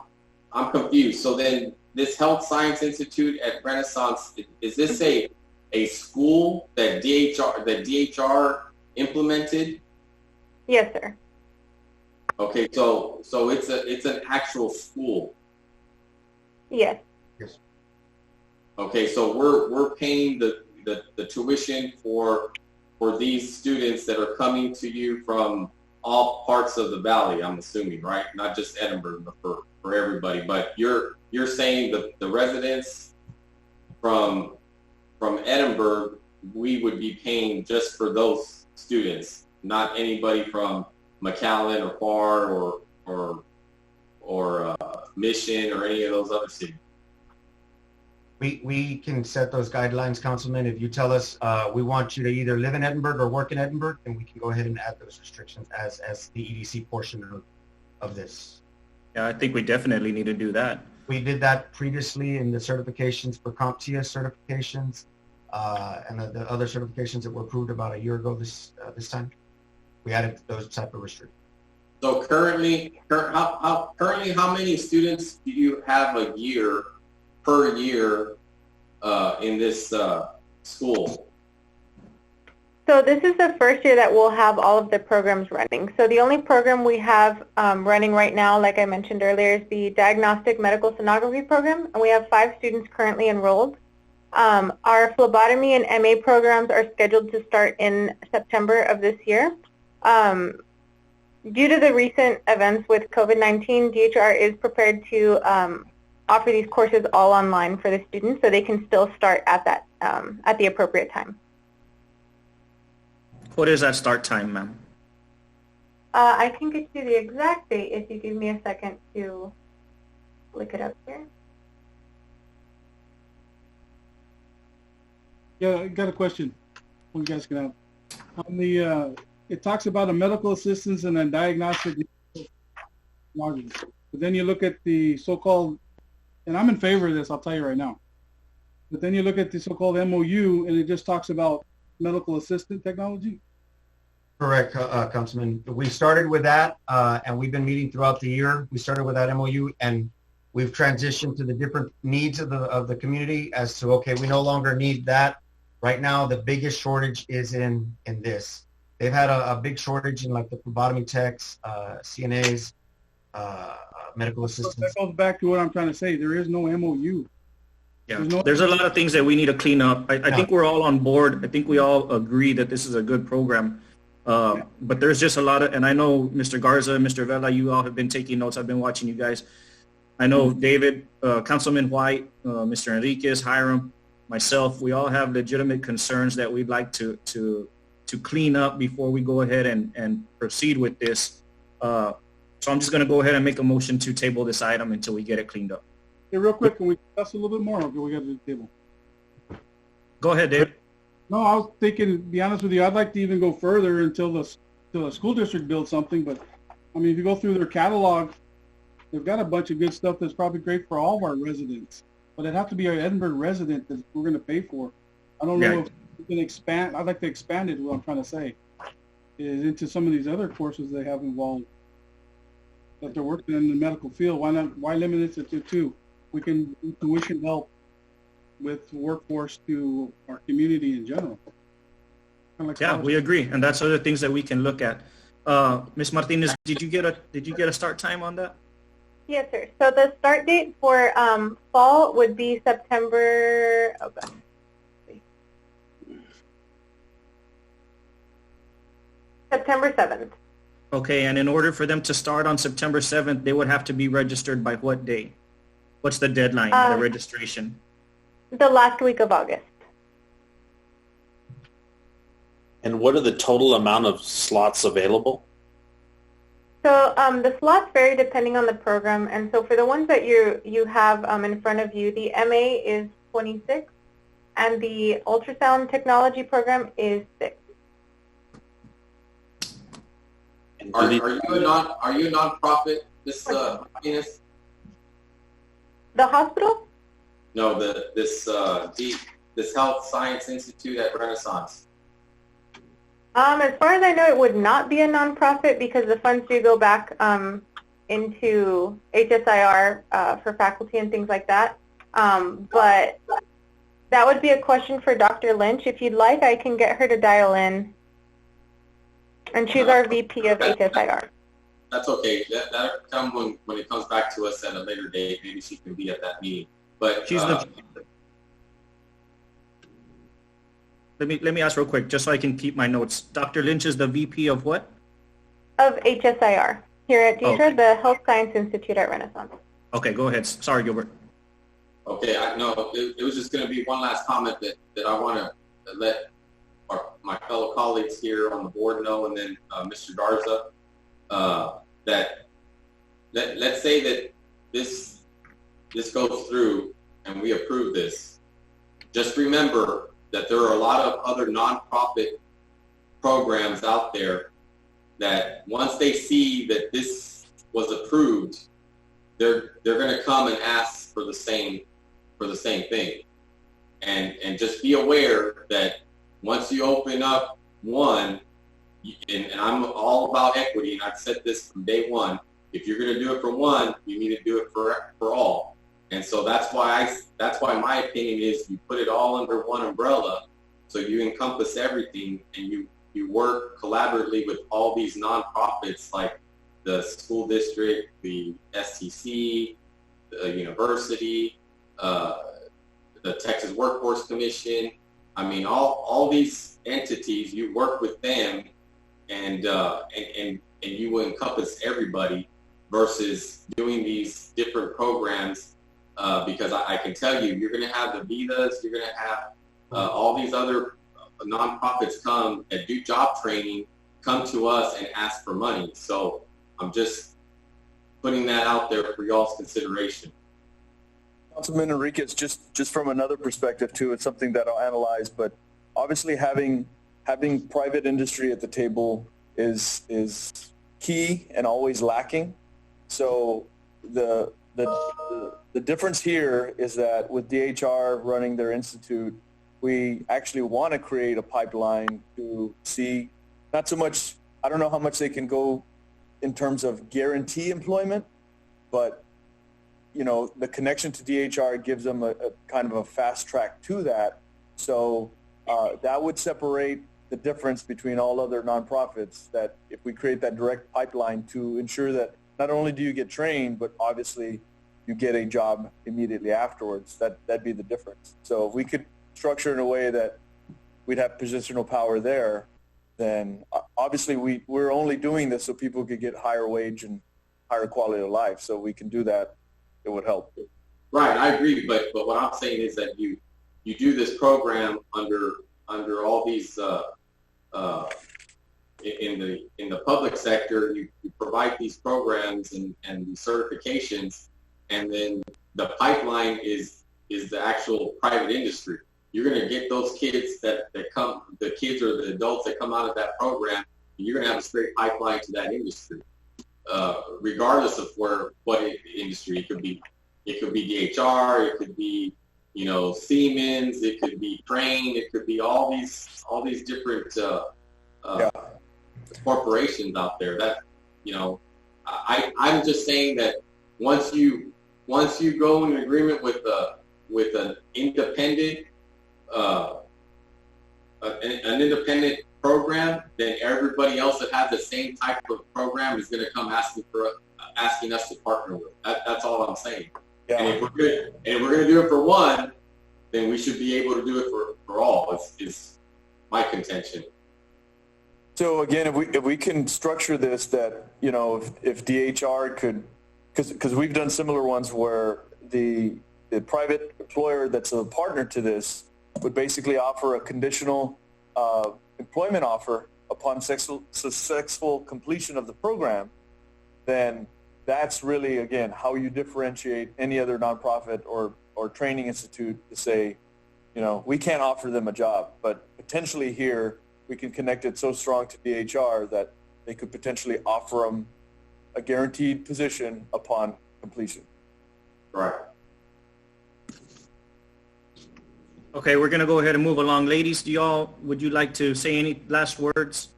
confused. So then this Health Science Institute at Renaissance, is this a school that DHR implemented? Yes, sir. Okay, so it's an actual school. Yes. Yes. Okay, so we're paying the tuition for these students that are coming to you from all parts of the valley, I'm assuming, right? Not just Edinburg, but for everybody. But you're saying that the residents from Edinburg, we would be paying just for those students, not anybody from McAllen or Farr or Mission or any of those other cities. We can set those guidelines, Councilman. If you tell us we want you to either live in Edinburg or work in Edinburg, then we can go ahead and add those restrictions as the EDC portion of this. Yeah, I think we definitely need to do that. We did that previously in the certifications for CompTIA certifications and the other certifications that were approved about a year ago this time. We added those type of restrictions. So currently how many students do you have per year in this school? So this is the first year that we'll have all of the programs running. So the only program we have running right now, like I mentioned earlier, is the Diagnostic Medical Sonography program, and we have 5 students currently enrolled. Our phlebotomy and MA programs are scheduled to start in September of this year. Due to the recent events with COVID-19, DHR is prepared to offer these courses all online for the students, so they can still start at that at the appropriate time. What is that start time, ma'am? I can get you the exact date if you give me a second to look it up here. Yeah, I got a question. When you guys can help. On the, it talks about a medical assistance and a diagnostic margin. But then you look at the so-called, and I'm in favor of this, I'll tell you right now. But then you look at the so-called MOU, and it just talks about medical assistant technology. Correct, Councilman. We started with that, and we've been meeting throughout the year. We started with that MOU, and we've transitioned to the different needs of the community as to, okay, we no longer need that. Right now, the biggest shortage is in this. They've had a big shortage in like the phlebotomy techs, CNAs, medical assistants. That goes back to what I'm trying to say. There is no MOU. Yeah, there's a lot of things that we need to clean up. I think we're all on board. I think we all agree that this is a good program. But there's just a lot of, and I know Mr. Garza, Mr. Vela, you all have been taking notes. I've been watching you guys. I know David, Councilman White, Mr. Enriquez, Hiram, myself, we all have legitimate concerns that we'd like to clean up before we go ahead and proceed with this. So I'm just going to go ahead and make a motion to table this item until we get it cleaned up. Hey, real quick, can we discuss a little bit more? Okay, we got to the table. Go ahead, David. No, I was thinking, to be honest with you, I'd like to even go further until the school district builds something. But I mean, if you go through their catalog, they've got a bunch of good stuff that's probably great for all of our residents. But it'd have to be an Edinburg resident that we're going to pay for. I don't know if we can expand. I'd like to expand it. What I'm trying to say is into some of these other courses they have involved that they're working in the medical field. Why not? Why limit it to two? We can help with workforce to our community in general. Like yeah, we agree, and that's other things that we can look at. Ms. Martinez, did you get a start time on that? Yes, sir. So the start date for fall would be September. Oh God. September 7th. Okay, and in order for them to start on September 7th, they would have to be registered by what day? What's the deadline for the registration? The last week of August. And what are the total amount of slots available? So the slots vary depending on the program, and so for the ones that you have in front of you, the MA is 26, and the ultrasound technology program is 6. Are you a nonprofit, Ms. Martinez? The hospital? No, this Health Science Institute at Renaissance. As far as I know, it would not be a nonprofit because the funds do go back into HSIR for faculty and things like that. But that would be a question for Dr. Lynch. If you'd like, I can get her to dial in. And she's our VP of HSIR. That's okay. That'll come when it comes back to us at a later date. Maybe she can be at that meeting. But she's Let me ask real quick, just so I can keep my notes. Dr. Lynch is the VP of what? Of HSIR here at DHR, the Health Science Institute at Renaissance. Okay, go ahead. Sorry, Gilbert. Okay, it was just going to be one last comment that I want to let my fellow colleagues here on the board know, and then Mr. Garza, that let's say that this goes through and we approve this. Just remember that there are a lot of other nonprofit programs out there that once they see that this was approved, they're going to come and ask for the same thing. And just be aware that once you open up one, and I'm all about equity, and I've said this from day one, if you're going to do it for one, you need to do it for all. And so that's why my opinion is you put it all under one umbrella, so you encompass everything, and you work collaboratively with all these nonprofits like the school district, the STC, the university, the Texas Workforce Commission. I mean, all these entities, you work with them, and you will encompass everybody versus doing these different programs. Because I can tell you, you're going to have the Vitas, you're going to have all these other nonprofits come and do job training, come to us and ask for money. So I'm just putting that out there for y'all's consideration. Councilman Enriquez, just from another perspective too, it's something that I'll analyze, but obviously having private industry at the table is key and always lacking. So the difference here is that with DHR running their institute, we actually want to create a pipeline to see not so much, I don't know how much they can go in terms of guarantee employment, but the connection to DHR gives them a kind of a fast track to that. So that would separate the difference between all other nonprofits, that if we create that direct pipeline to ensure that not only do you get trained, but obviously you get a job immediately afterwards, that'd be the difference. So if we could structure in a way that we'd have positional power there, then obviously we're only doing this so people could get higher wage and higher quality of life. So we can do that. It would help. Right, I agree. But what I'm saying is that you do this program under all these in the public sector. You provide these programs and these certifications, and then the pipeline is the actual private industry. You're going to get those kids that come, the kids or the adults that come out of that program, and you're going to have a straight pipeline to that industry, regardless of what industry. It could be DHR, it could be, Siemens, it could be Crane, it could be all these different corporations out there. That, I'm just saying that once you go in agreement with an independent an independent program, then everybody else that has the same type of program is going to come asking us to partner with. That's all I'm saying. Yeah. And if we're going to do it for one, then we should be able to do it for all. Is my contention. So again, if we can structure this that, if DHR could, because we've done similar ones where the private employer that's a partner to this would basically offer a conditional employment offer upon successful completion of the program, then that's really, again, how you differentiate any other nonprofit or training institute to say, we can't offer them a job, but potentially here we can connect it so strong to DHR that they could potentially offer them a guaranteed position upon completion. Right. Okay, we're going to go ahead and move along. Ladies, would you like to say any last words?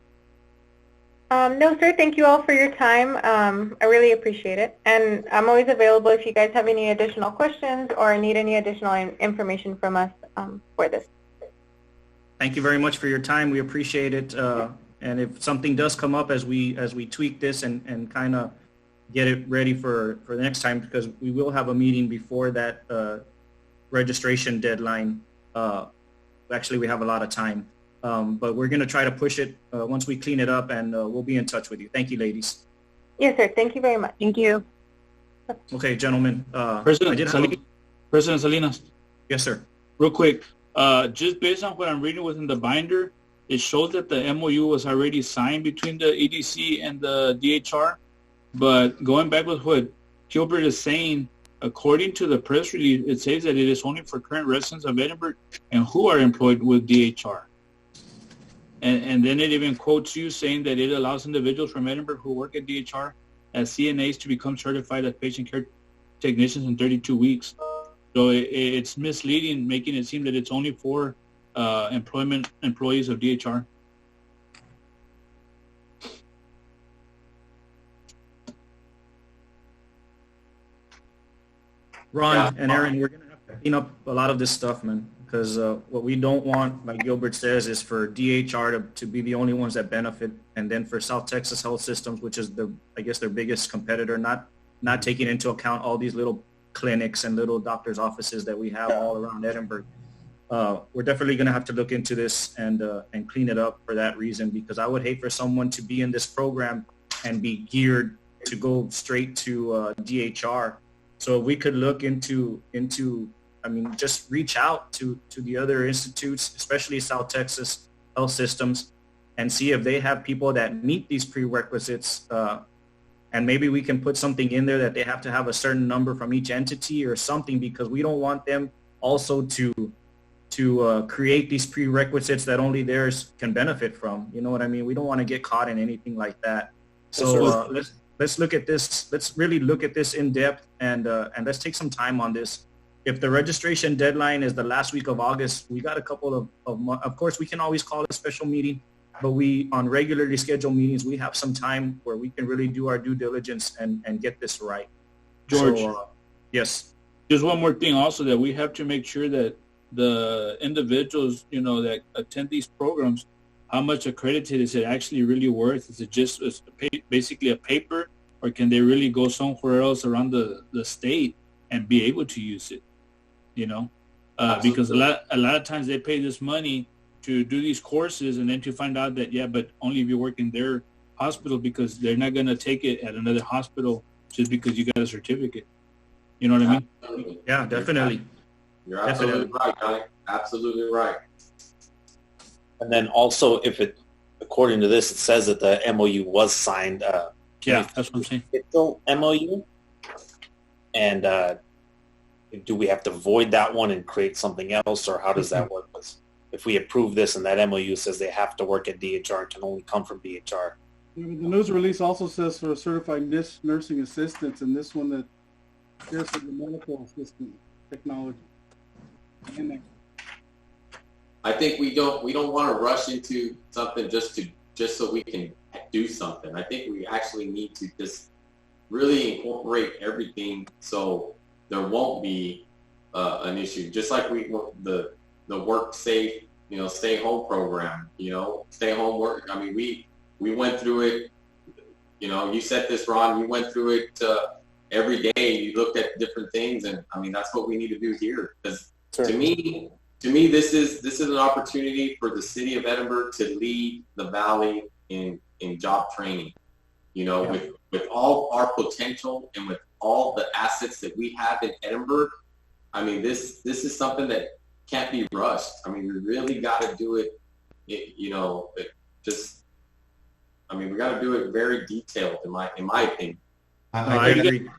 No, sir. Thank you all for your time. I really appreciate it. And I'm always available if you guys have any additional questions or need any additional information from us for this. Thank you very much for your time. We appreciate it. And if something does come up as we tweak this and kind of get it ready for the next time, because we will have a meeting before that registration deadline. Actually, we have a lot of time. But we're going to try to push it once we clean it up, and we'll be in touch with you. Thank you, ladies. Yes, sir. Thank you very much. Thank you. Okay, gentlemen. President Salinas. Yes, sir. Real quick, just based on what I'm reading within the binder, it shows that the MOU was already signed between the EDC and the DHR. But going back with what Gilbert is saying, according to the press release, it says that it is only for current residents of Edinburg and who are employed with DHR. And then it even quotes you saying that it allows individuals from Edinburg who work at DHR as CNAs to become certified as patient care technicians in 32 weeks. So it's misleading, making it seem that it's only for employees of DHR. Ron and Aaron, we're going to have to clean up a lot of this stuff, man, because what we don't want, like Gilbert says, is for DHR to be the only ones that benefit, and then for South Texas Health Systems, which is their biggest competitor, not taking into account all these little clinics and little doctors' offices that we have all around Edinburg. We're definitely going to have to look into this and clean it up for that reason, because I would hate for someone to be in this program and be geared to go straight to DHR. So if we could look into just reach out to the other institutes, especially South Texas Health Systems, and see if they have people that meet these prerequisites. And maybe we can put something in there that they have to have a certain number from each entity or something, because we don't want them also to create these prerequisites that only theirs can benefit from. You know what I mean? We don't want to get caught in anything like that. So let's look at this. Let's really look at this in depth, and let's take some time on this. If the registration deadline is the last week of August, we got a couple of months. Of course, we can always call a special meeting, but on regularly scheduled meetings, we have some time where we can really do our due diligence and get this right. George, yes. Just one more thing also, that we have to make sure that the individuals, that attend these programs, how much accredited is it actually really worth? Is it just basically a paper, or can they really go somewhere else around the state and be able to use it? Because a lot of times they pay this money do these courses and then to find out that, yeah, but only if you work in their hospital, because they're not going to take it at another hospital just because you got a certificate. You know what I mean? Yeah, definitely. You're absolutely right, Johnny. Absolutely right. And then also, if it, according to this, it says that the MOU was signed. Yeah, that's what I'm saying. Official MOU. And do we have to void that one and create something else, or how does that work? If we approve this and that MOU says they have to work at DHR and can only come from DHR. The news release also says for certified nursing assistants, and this one that there's the medical assistant technology. I think we don't want to rush into something just so we can do something. I think we actually need to just really incorporate everything so there won't be an issue. Just like the work safe, stay home program, stay home work. I mean, we went through it. You said this, Ron. You went through it every day. You looked at different things, and I mean that's what we need to do here. Because to me, this is an opportunity for the city of Edinburg to lead the valley in job training. With all our potential and with all the assets that we have in Edinburg, I mean this is something that can't be rushed. I mean, we really got to do it. We got to do it very detailed, in my opinion. I agree.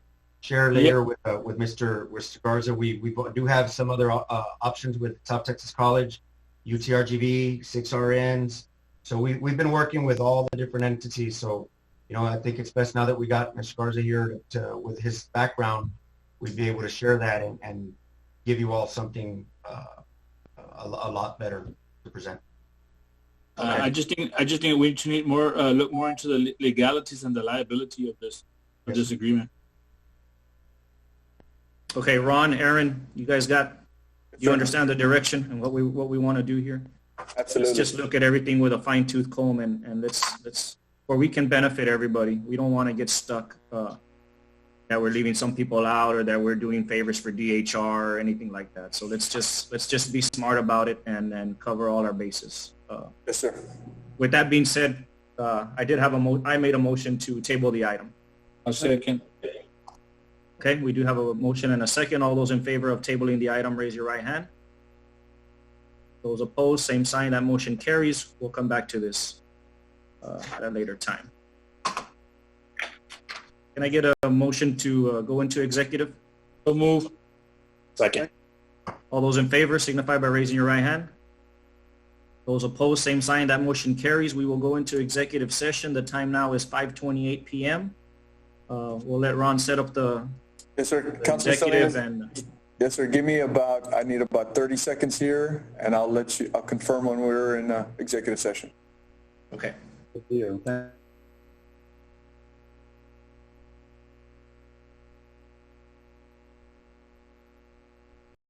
Share later with Mr. Garza. We do have some other options with South Texas College, UTRGV, 6RNs. So we've been working with all the different entities. So, I think it's best now that we got Mr. Garza here with his background, we'd be able to share that and give you all something a lot better to present. Okay. I just think we need to look more into the legalities and the liability of this agreement. Okay, Ron, Aaron, you guys you understand the direction and what we want to do here? Absolutely. Let's just look at everything with a fine-tooth comb and let's where we can benefit everybody. We don't want to get stuck that we're leaving some people out or that we're doing favors for DHR or anything like that. So let's just be smart about it and cover all our bases. Yes, sir. With that being said, I made a motion to table the item. I'll second. Okay, we do have a motion and a second. All those in favor of tabling the item, raise your right hand. Those opposed, same sign. That motion carries. We'll come back to this at a later time. Can I get a motion to go into executive? So move. Second. All those in favor signify by raising your right hand. Those opposed, same sign. That motion carries. We will go into executive session. The time now is 5:28 p.m. We'll let Ron set up the yes, sir. Councilor executive yes, sir. I need about 30 seconds here, and I'll confirm when we're in executive session. Okay. Good deal.